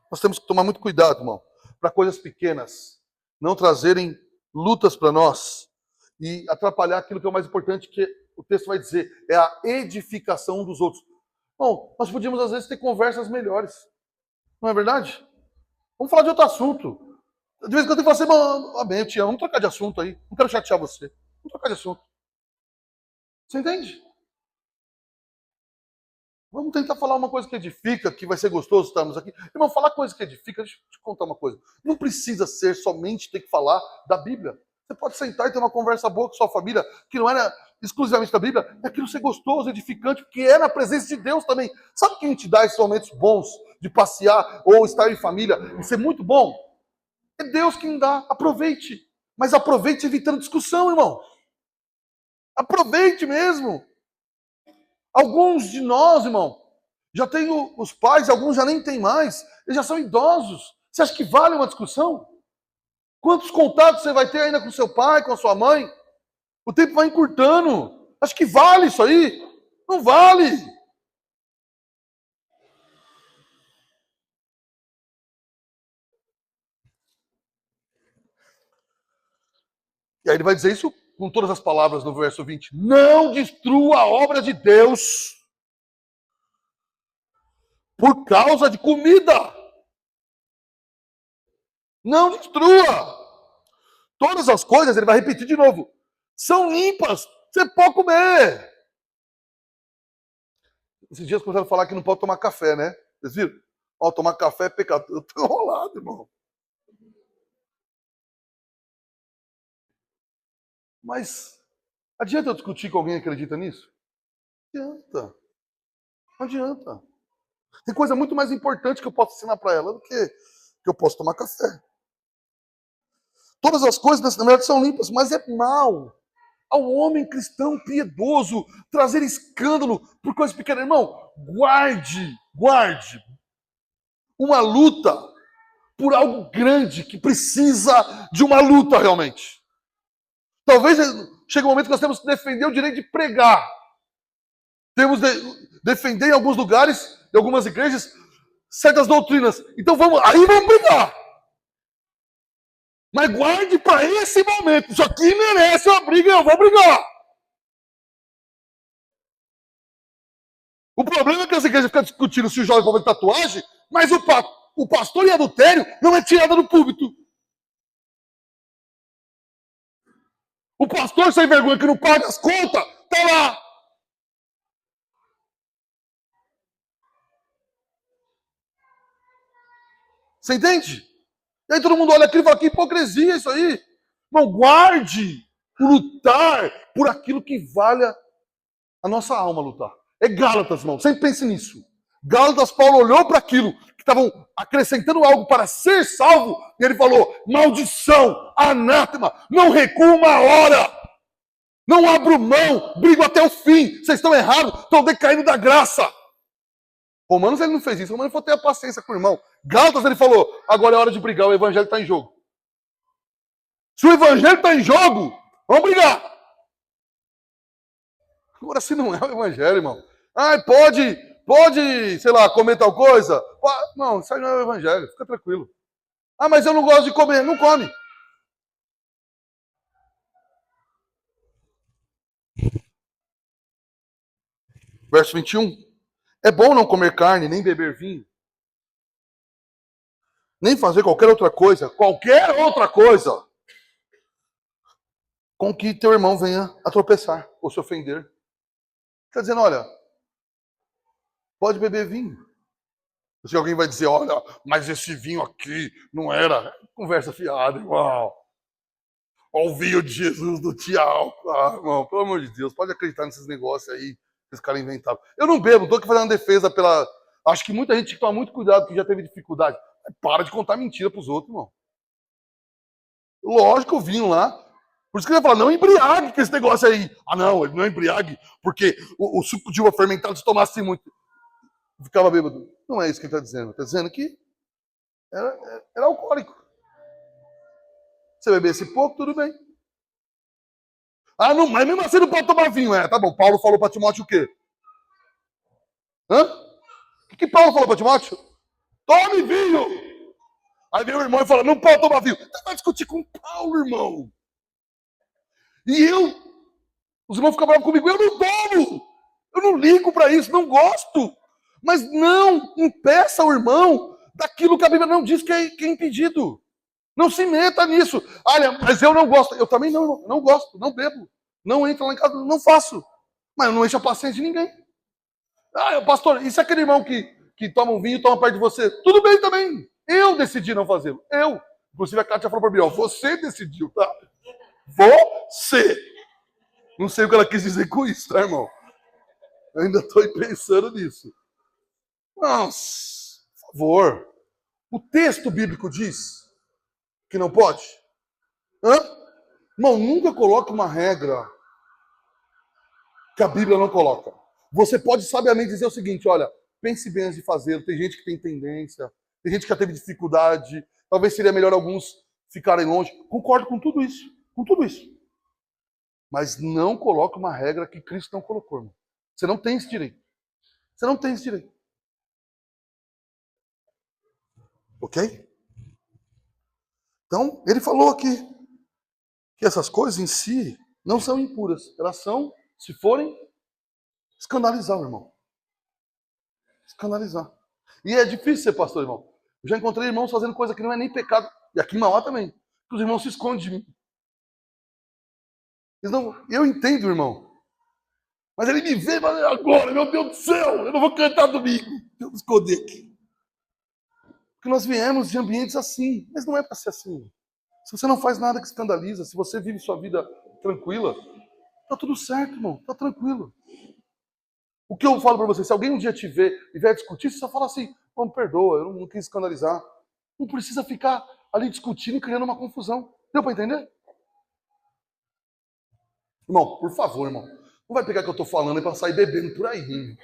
Nós temos que tomar muito cuidado, irmão, para coisas pequenas não trazerem lutas para nós e atrapalhar aquilo que é o mais importante, que o texto vai dizer, é a edificação dos outros. Bom, nós podíamos às vezes ter conversas melhores, não é verdade? Vamos falar de outro assunto. De vez em quando eu tenho que falar assim, bem, eu te amo, vamos trocar de assunto aí, não quero chatear você. Vamos trocar de assunto. Você entende? Vamos tentar falar uma coisa que edifica, que vai ser gostoso estarmos aqui. Irmão, falar coisa que edifica, deixa eu te contar uma coisa. Não precisa ser somente ter que falar da Bíblia. Você pode sentar e ter uma conversa boa com sua família, que não era exclusivamente da Bíblia, é aquilo ser gostoso, edificante, porque é na presença de Deus também. Sabe quem te dá esses momentos bons de passear ou estar em família e ser muito bom? É Deus quem dá. Aproveite. Mas aproveite evitando discussão, irmão. Aproveite mesmo. Alguns de nós, irmão, já tem os pais, alguns já nem tem mais, eles já são idosos. Você acha que vale uma discussão? Quantos contatos você vai ter ainda com seu pai, com a sua mãe? O tempo vai encurtando. Acho que vale isso aí? Não vale. E aí ele vai dizer isso com todas as palavras no verso 20. Não destrua a obra de Deus por causa de comida. Não destrua. Todas as coisas, ele vai repetir de novo, são limpas. Você pode comer. Esses dias começaram a falar que não pode tomar café, né? Vocês viram? Ó, tomar café é pecado. Eu tô enrolado, irmão. Mas adianta eu discutir com alguém que acredita nisso? Não adianta. Não adianta. Tem coisa muito mais importante que eu posso ensinar para ela do que eu posso tomar café. Todas as coisas, na verdade, são limpas, mas é mal ao homem cristão piedoso trazer escândalo por coisas pequenas. Irmão, guarde uma luta por algo grande que precisa de uma luta realmente. Talvez chegue um momento que nós temos que defender o direito de pregar. Temos de defender em alguns lugares, em algumas igrejas, certas doutrinas. Então aí vamos brigar. Mas guarde para esse momento. Isso aqui merece uma briga, eu vou brigar. O problema é que as igrejas ficam discutindo se o jovem pode tatuagem, mas o pastor em adultério não é tirado do púlpito. O pastor sem vergonha que não paga as contas, tá lá. Você entende? E aí todo mundo olha aquilo e fala, que hipocrisia isso aí. Não, guarde o lutar por aquilo que vale a nossa alma lutar. É Gálatas, irmão. Sempre pense nisso. Gálatas, Paulo olhou para aquilo que estavam acrescentando algo para ser salvo e ele falou, maldição, anátema, não recuo uma hora. Não abro mão, brigo até o fim. Vocês estão errados, estão decaindo da graça. Romanos ele não fez isso, Romanos falou ter a paciência com o irmão. Gálatas ele falou, agora é hora de brigar, o evangelho está em jogo. Se o evangelho está em jogo, vamos brigar. Agora se não é o evangelho, irmão. Ah, pode, sei lá, comer tal coisa. Não, isso aí não é o evangelho, fica tranquilo. Ah, mas eu não gosto de comer, não come. Verso 21. É bom não comer carne, nem beber vinho, nem fazer qualquer outra coisa, com que teu irmão venha a tropeçar ou se ofender. Está dizendo, olha, pode beber vinho. Se alguém vai dizer, olha, mas esse vinho aqui não era. Conversa fiada, irmão. Olha o vinho de Jesus do Tiago. Ah, irmão, pelo amor de Deus, pode acreditar nesses negócios aí que os caras inventaram. Eu não bebo, tô aqui fazendo uma defesa pela. Acho que muita gente tem que tomar muito cuidado, que já teve dificuldade. Para de contar mentira pros outros, irmão. Lógico, o vinho lá. Por isso que eu ia falar, não embriague com esse negócio aí. Ah, não, ele não é embriague, porque o suco de uva fermentado, se tomasse muito, ficava bêbado. Não é isso que ele está dizendo. Está dizendo que era alcoólico. Você bebesse pouco, tudo bem. Ah, não, mas mesmo assim não pode tomar vinho. É, tá bom. Paulo falou para Timóteo o quê? Hã? O que Paulo falou para Timóteo? Tome vinho! Aí vem o irmão e fala, não pode tomar vinho. Você vai discutir com Paulo, irmão. E os irmãos ficam bravos comigo, eu não tomo. Eu não ligo para isso, não gosto. Mas não impeça o irmão daquilo que a Bíblia não diz que é impedido. Não se meta nisso. Olha, mas eu não gosto. Eu também não, irmão. Não gosto, não bebo. Não entro lá em casa, não faço. Mas eu não encho a paciência de ninguém. Ah, pastor, e se aquele irmão que toma um vinho e toma perto de você? Tudo bem também. Eu decidi não fazê-lo. Eu. Inclusive a Kátia falou para mim, ó, você decidiu, tá? Você. Não sei o que ela quis dizer com isso, tá, irmão? Eu ainda estou pensando nisso. Mas, por favor, o texto bíblico diz que não pode? Hã? Irmão, nunca coloque uma regra que a Bíblia não coloca. Você pode sabiamente dizer o seguinte, olha, pense bem antes de fazer. Tem gente que tem tendência, tem gente que já teve dificuldade, talvez seria melhor alguns ficarem longe. Concordo com tudo isso, com tudo isso. Mas não coloque uma regra que Cristo não colocou, irmão. Você não tem esse direito. Você não tem esse direito. Ok? Então, ele falou aqui que essas coisas em si não são impuras. Elas são, se forem, escandalizar o irmão. Escandalizar. E é difícil ser pastor, irmão. Eu já encontrei irmãos fazendo coisa que não é nem pecado. E aqui em Mauá também. Que os irmãos se escondem de mim. Eu entendo, irmão. Mas ele me vê agora, meu Deus do céu, eu não vou cantar domingo. Eu vou esconder aqui. Porque nós viemos de ambientes assim. Mas não é para ser assim. Se você não faz nada que escandaliza, se você vive sua vida tranquila, tá tudo certo, irmão. Tá tranquilo. O que eu falo para você, se alguém um dia te ver e vier discutir, você só fala assim, oh, me perdoa, eu não quis escandalizar. Não precisa ficar ali discutindo e criando uma confusão. Deu para entender? Irmão, por favor, irmão. Não vai pegar o que eu tô falando para sair bebendo por aí, irmão.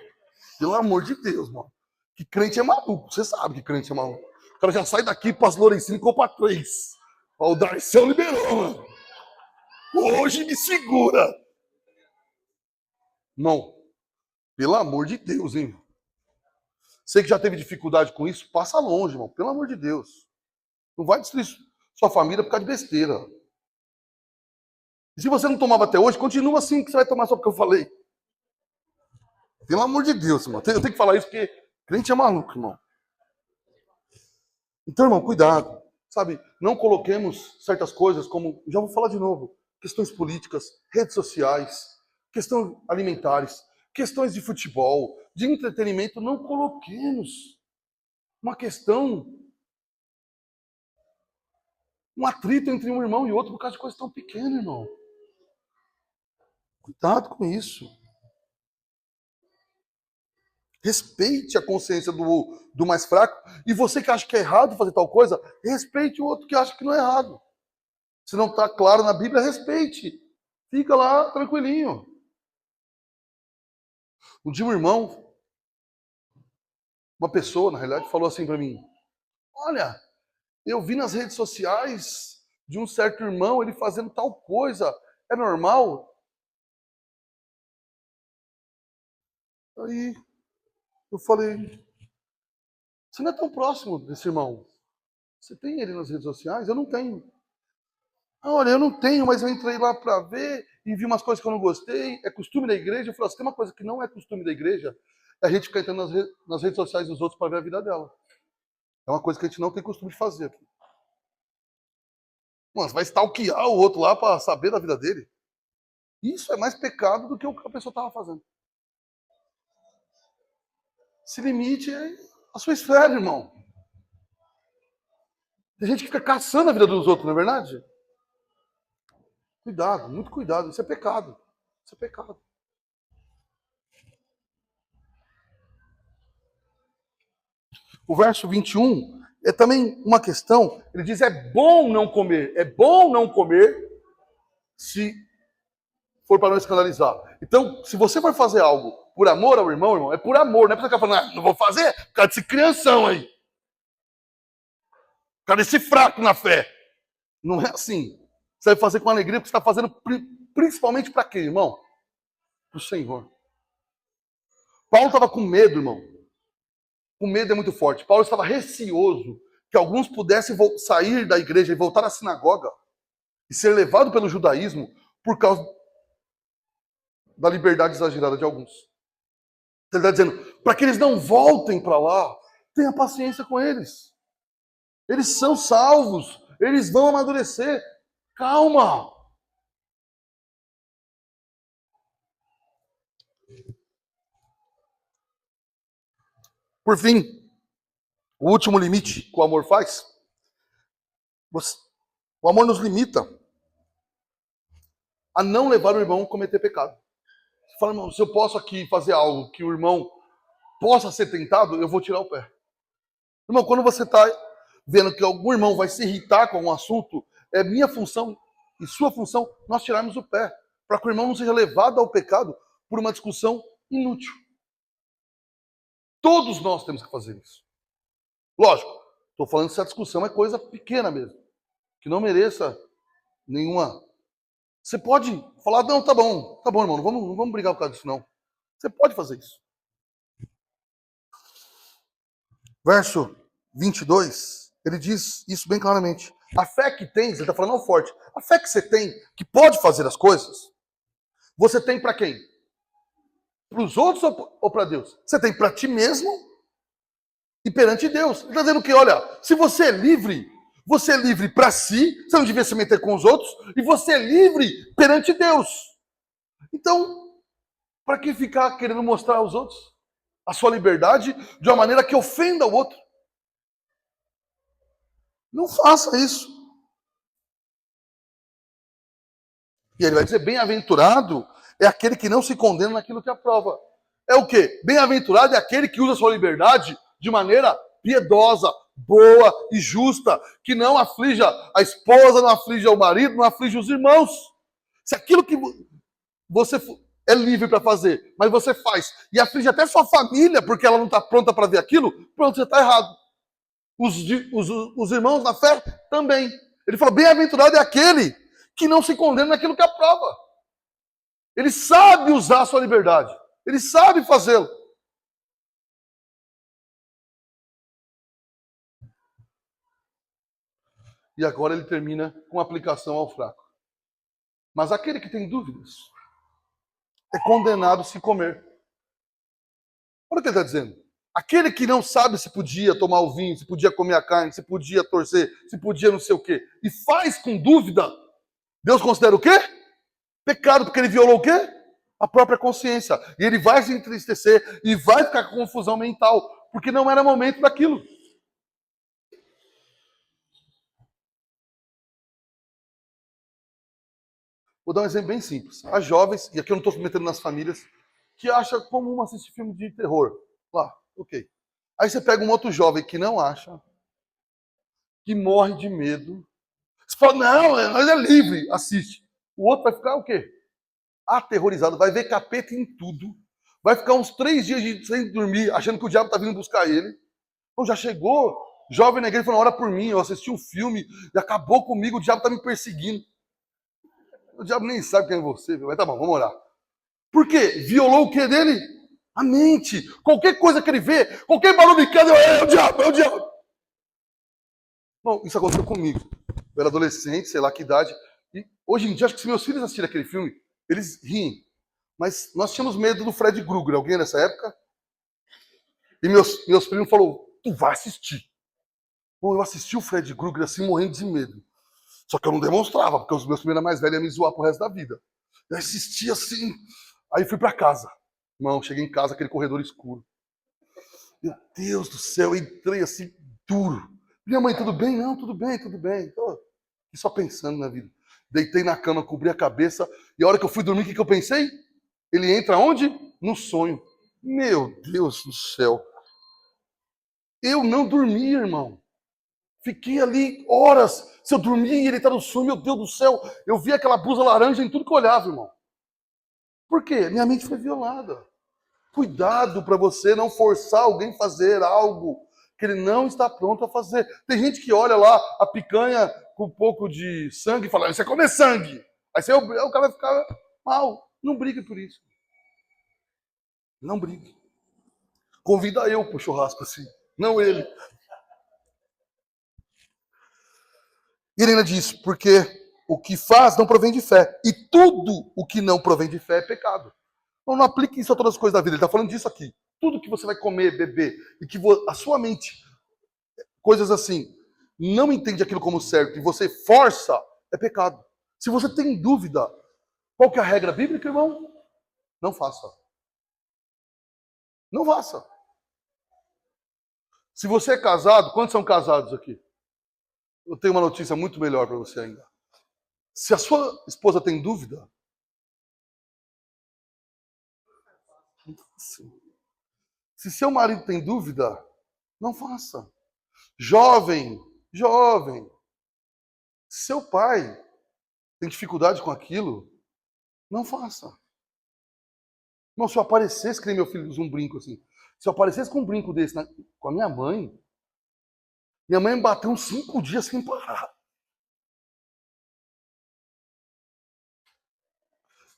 Pelo amor de Deus, mano. Que crente é maluco. Você sabe que crente é maluco. O cara já sai daqui para as Lourencinas e compra 3. Ó, o Darcel liberou, mano. Hoje me segura. Não. Pelo amor de Deus, hein? Você que já teve dificuldade com isso, passa longe, irmão. Pelo amor de Deus. Não vai destruir sua família por causa de besteira. E se você não tomava até hoje, continua assim que você vai tomar só porque eu falei. Pelo amor de Deus, irmão. Eu tenho que falar isso porque crente é maluco, irmão. Então, irmão, cuidado. Sabe, não coloquemos certas coisas como, já vou falar de novo, questões políticas, redes sociais, questões alimentares, questões de futebol, de entretenimento, não coloquemos uma questão, um atrito entre um irmão e outro por causa de coisa tão pequena, irmão. Cuidado com isso. Respeite a consciência do mais fraco. E você que acha que é errado fazer tal coisa, respeite o outro que acha que não é errado. Se não está claro na Bíblia, respeite. Fica lá tranquilinho. Um dia um irmão, uma pessoa, na realidade, falou assim para mim, olha, eu vi nas redes sociais de um certo irmão, ele fazendo tal coisa, é normal? Aí eu falei, você não é tão próximo desse irmão. Você tem ele nas redes sociais? Eu não tenho. Olha, eu não tenho, mas eu entrei lá para ver e vi umas coisas que eu não gostei. É costume da igreja? Eu falei, se tem uma coisa que não é costume da igreja, é a gente ficar entrando nas redes sociais dos outros para ver a vida dela. É uma coisa que a gente não tem costume de fazer aqui. Mano, você vai stalkear o outro lá para saber da vida dele? Isso é mais pecado do que o que a pessoa estava fazendo. Se limite a sua esfera, irmão. Tem gente que fica caçando a vida dos outros, não é verdade? Cuidado, muito cuidado. Isso é pecado. Isso é pecado. O verso 21 é também uma questão. Ele diz: é bom não comer. É bom não comer se for para não escandalizar. Então, se você for fazer algo por amor ao irmão, é por amor. Não é para você ficar falando, não vou fazer por causa desse crianção aí. Por causa desse fraco na fé. Não é assim. Você vai fazer com alegria porque você está fazendo principalmente para quê, irmão? Para o Senhor. Paulo estava com medo, irmão. O medo é muito forte. Paulo estava receoso que alguns pudessem sair da igreja e voltar à sinagoga e ser levado pelo judaísmo por causa da liberdade exagerada de alguns. Ele está dizendo, para que eles não voltem para lá, tenha paciência com eles. Eles são salvos, eles vão amadurecer. Calma. Por fim, o último limite que o amor faz, o amor nos limita a não levar o irmão a cometer pecado. Você fala, irmão, se eu posso aqui fazer algo que o irmão possa ser tentado, eu vou tirar o pé. Irmão, quando você está vendo que algum irmão vai se irritar com algum assunto, é minha função e sua função nós tirarmos o pé, para que o irmão não seja levado ao pecado por uma discussão inútil. Todos nós temos que fazer isso. Lógico, estou falando se a discussão é coisa pequena mesmo, que não mereça nenhuma. Você pode falar, não, tá bom, irmão, não vamos brigar por causa disso, não. Você pode fazer isso. Verso 22, ele diz isso bem claramente. A fé que tens, ele está falando ao forte, a fé que você tem, que pode fazer as coisas, você tem para quem? Para os outros ou para Deus? Você tem para ti mesmo e perante Deus. Ele está dizendo que, olha, se você é livre para si, você não devia se meter com os outros, e você é livre perante Deus. Então, para que ficar querendo mostrar aos outros a sua liberdade de uma maneira que ofenda o outro? Não faça isso. E ele vai dizer, bem-aventurado é aquele que não se condena naquilo que aprova. É o quê? Bem-aventurado é aquele que usa a sua liberdade de maneira piedosa, boa e justa, que não aflija a esposa, não aflija o marido, não aflija os irmãos. Se aquilo que você é livre para fazer, mas você faz, e aflige até sua família, porque ela não está pronta para ver aquilo, pronto, você está errado. Os irmãos na fé também. Ele fala, bem-aventurado é aquele que não se condena naquilo que aprova. Ele sabe usar a sua liberdade. Ele sabe fazê-lo. E agora ele termina com aplicação ao fraco. Mas aquele que tem dúvidas é condenado se comer. Olha o que ele está dizendo. Aquele que não sabe se podia tomar o vinho, se podia comer a carne, se podia torcer, se podia não sei o quê, e faz com dúvida, Deus considera o quê? Pecado, porque ele violou o quê? A própria consciência. E ele vai se entristecer e vai ficar com confusão mental, porque não era momento daquilo. Vou dar um exemplo bem simples. As jovens, e aqui eu não estou se metendo nas famílias, que acham comum assistir filme de terror. Lá, ok. Aí você pega um outro jovem que não acha, que morre de medo. Você fala, não, nós é livre, assiste. O outro vai ficar o quê? Aterrorizado, vai ver capeta em tudo. Vai ficar uns 3 dias sem dormir, achando que o diabo está vindo buscar ele. Então já chegou, jovem na igreja, falou, ora por mim, eu assisti um filme, e acabou comigo, o diabo está me perseguindo. O diabo nem sabe quem é você, mas tá bom, vamos orar. Por quê? Violou o que dele? A mente. Qualquer coisa que ele vê, qualquer barulho de casa, é o diabo, é o diabo. Bom, isso aconteceu comigo. Eu era adolescente, sei lá que idade. E hoje em dia, acho que se meus filhos assistirem aquele filme, eles riem. Mas nós tínhamos medo do Fred Krueger. Alguém nessa época? E meus primos falaram, tu vai assistir. Bom, eu assisti o Fred Krueger assim, morrendo de medo. Só que eu não demonstrava, porque os meus primos eram mais velhos e iam me zoar pro resto da vida. Eu assisti assim. Aí fui para casa. Irmão, cheguei em casa, aquele corredor escuro. Meu Deus do céu, eu entrei assim, duro. Minha mãe, tudo bem? Não, tudo bem, tudo bem. Tô só pensando na vida. Deitei na cama, cobri a cabeça, e a hora que eu fui dormir, o que eu pensei? Ele entra onde? No sonho. Meu Deus do céu. Eu não dormi, irmão. Fiquei ali horas. Se eu dormia e ele tá no sonho, meu Deus do céu. Eu vi aquela blusa laranja em tudo que eu olhava, irmão. Por quê? Minha mente foi violada. Cuidado para você não forçar alguém a fazer algo que ele não está pronto a fazer. Tem gente que olha lá a picanha com um pouco de sangue e fala, você comer sangue. Aí você, o cara vai ficar mal. Não brigue por isso. Não brigue. Convida eu pro churrasco assim, não ele. E ele ainda diz, porque o que faz não provém de fé. E tudo o que não provém de fé é pecado. Então não aplique isso a todas as coisas da vida. Ele está falando disso aqui. Tudo que você vai comer, beber, e que a sua mente, coisas assim, não entende aquilo como certo, e você força, é pecado. Se você tem dúvida, qual que é a regra bíblica, irmão? Não faça. Não faça. Se você é casado, quantos são casados aqui? Eu tenho uma notícia muito melhor para você ainda. Se a sua esposa tem dúvida, se seu marido tem dúvida, não faça. Jovem, jovem, seu pai tem dificuldade com aquilo, não faça. Irmão, se eu aparecesse, que nem meu filho usa um brinco assim, se eu aparecesse com um brinco desse com a minha mãe me bateu uns 5 dias sem parar.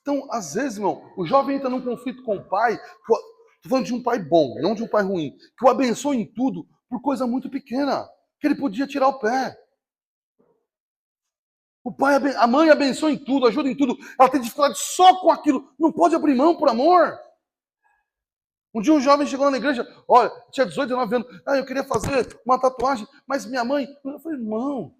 Então, às vezes, irmão, o jovem entra num conflito com o pai, estou falando de um pai bom, não de um pai ruim, que o abençoa em tudo por coisa muito pequena, que ele podia tirar o pé. O pai, a mãe abençoa em tudo, ajuda em tudo, ela tem dificuldade só com aquilo, não pode abrir mão por amor. Um dia um jovem chegou lá na igreja, olha, tinha 18, 19 anos, eu queria fazer uma tatuagem, mas minha mãe, eu falei, irmão,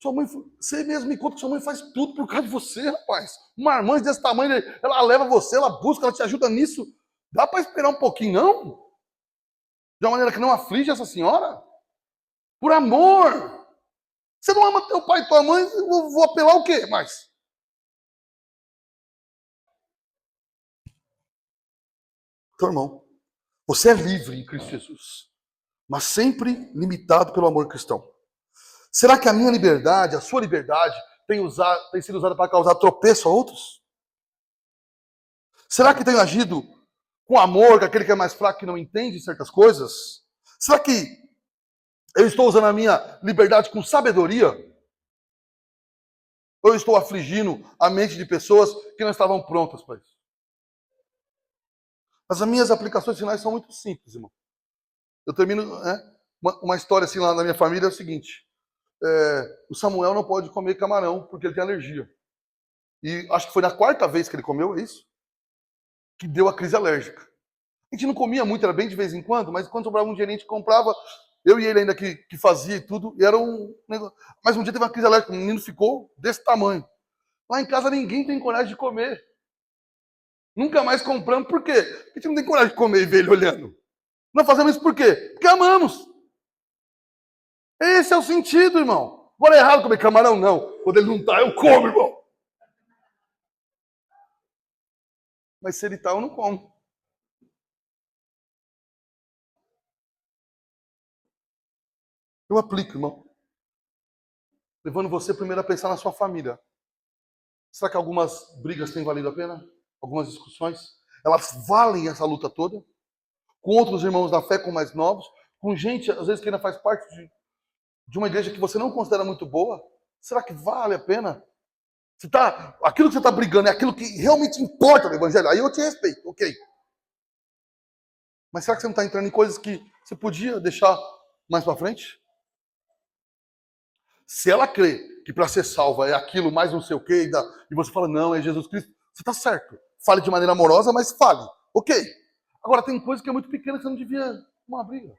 sua mãe, você mesmo me conta que sua mãe faz tudo por causa de você, rapaz. Uma irmã desse tamanho, ela leva você, ela busca, ela te ajuda nisso. Dá para esperar um pouquinho, não? De uma maneira que não aflige essa senhora? Por amor. Você não ama teu pai e tua mãe, eu vou apelar o quê mais? Então, irmão, você é livre em Cristo Jesus, mas sempre limitado pelo amor cristão. Será que a minha liberdade, a sua liberdade, tem sido usada para causar tropeço a outros? Será que tenho agido com amor com aquele que é mais fraco, que não entende certas coisas? Será que eu estou usando a minha liberdade com sabedoria? Ou eu estou afligindo a mente de pessoas que não estavam prontas para isso? Mas as minhas aplicações finais são muito simples, irmão. Eu termino, uma história assim lá na minha família é o seguinte. O Samuel não pode comer camarão porque ele tem alergia. E acho que foi na 4ª vez que ele comeu, é isso? Que deu a crise alérgica. A gente não comia muito, era bem de vez em quando, mas quando sobrava um dinheiro a gente comprava, eu e ele ainda que fazia e tudo, e era um negócio. Mas um dia teve uma crise alérgica, o menino ficou desse tamanho. Lá em casa ninguém tem coragem de comer. Nunca mais compramos, por quê? Porque a gente não tem coragem de comer e ver ele olhando. Nós fazemos isso por quê? Porque amamos. Esse é o sentido, irmão. Agora é errado comer camarão? Não. Quando ele não tá, eu como, irmão. Mas se ele tá, eu não como. Eu aplico, irmão. Levando você primeiro a pensar na sua família. Será que algumas brigas têm valido a pena? Algumas discussões? Elas valem essa luta toda? Com outros irmãos da fé, com mais novos? Com gente, às vezes, que ainda faz parte de uma igreja que você não considera muito boa? Será que vale a pena? Aquilo que você está brigando é aquilo que realmente importa no evangelho? Aí eu te respeito, ok. Mas será que você não está entrando em coisas que você podia deixar mais para frente? Se ela crê que para ser salva é aquilo mais não sei o quê, e você fala, não, é Jesus Cristo, você está certo. Fale de maneira amorosa, mas fale. Ok. Agora, tem coisa que é muito pequena que você não devia uma briga.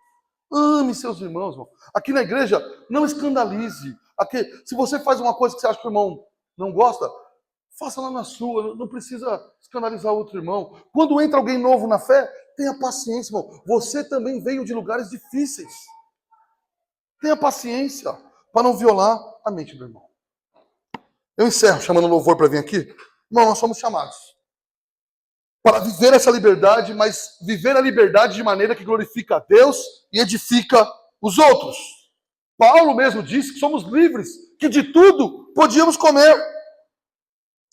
Ame seus irmãos, irmão. Aqui na igreja, não escandalize. Aqui, se você faz uma coisa que você acha que o irmão não gosta, faça lá na sua. Não precisa escandalizar outro irmão. Quando entra alguém novo na fé, Tenha paciência, irmão. Você também veio de lugares difíceis. Tenha paciência para não violar a mente do irmão. Eu encerro chamando o louvor para vir aqui. Irmão, nós somos chamados para viver essa liberdade, mas viver a liberdade de maneira que glorifica a Deus e edifica os outros. Paulo mesmo disse que somos livres, que de tudo podíamos comer.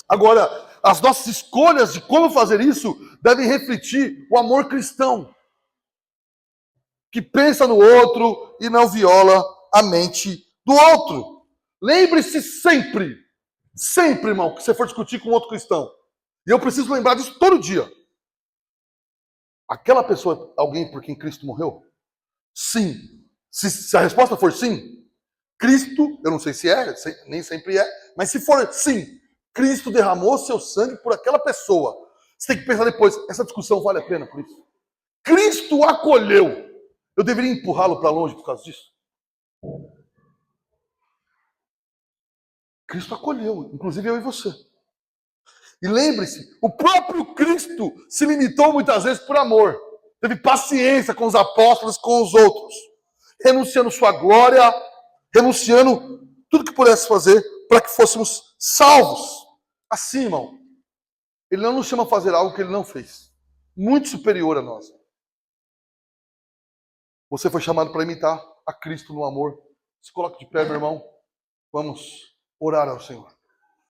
Agora, as nossas escolhas de como fazer isso devem refletir o amor cristão, que pensa no outro e não viola a mente do outro. Lembre-se sempre, sempre, irmão, que você for discutir com outro cristão, e eu preciso lembrar disso todo dia. Aquela pessoa, alguém por quem Cristo morreu? Sim. Se a resposta for sim, Cristo, eu não sei se é, nem sempre é, mas se for sim, Cristo derramou seu sangue por aquela pessoa. Você tem que pensar depois, essa discussão vale a pena por isso? Cristo acolheu. Eu deveria empurrá-lo para longe por causa disso? Cristo acolheu, inclusive eu e você. E lembre-se, o próprio Cristo se limitou muitas vezes por amor. Teve paciência com os apóstolos, com os outros. Renunciando sua glória, renunciando tudo que pudesse fazer para que fôssemos salvos. Assim, irmão, ele não nos chama a fazer algo que ele não fez. Muito superior a nós. Você foi chamado para imitar a Cristo no amor. Se coloque de pé, meu irmão. Vamos orar ao Senhor.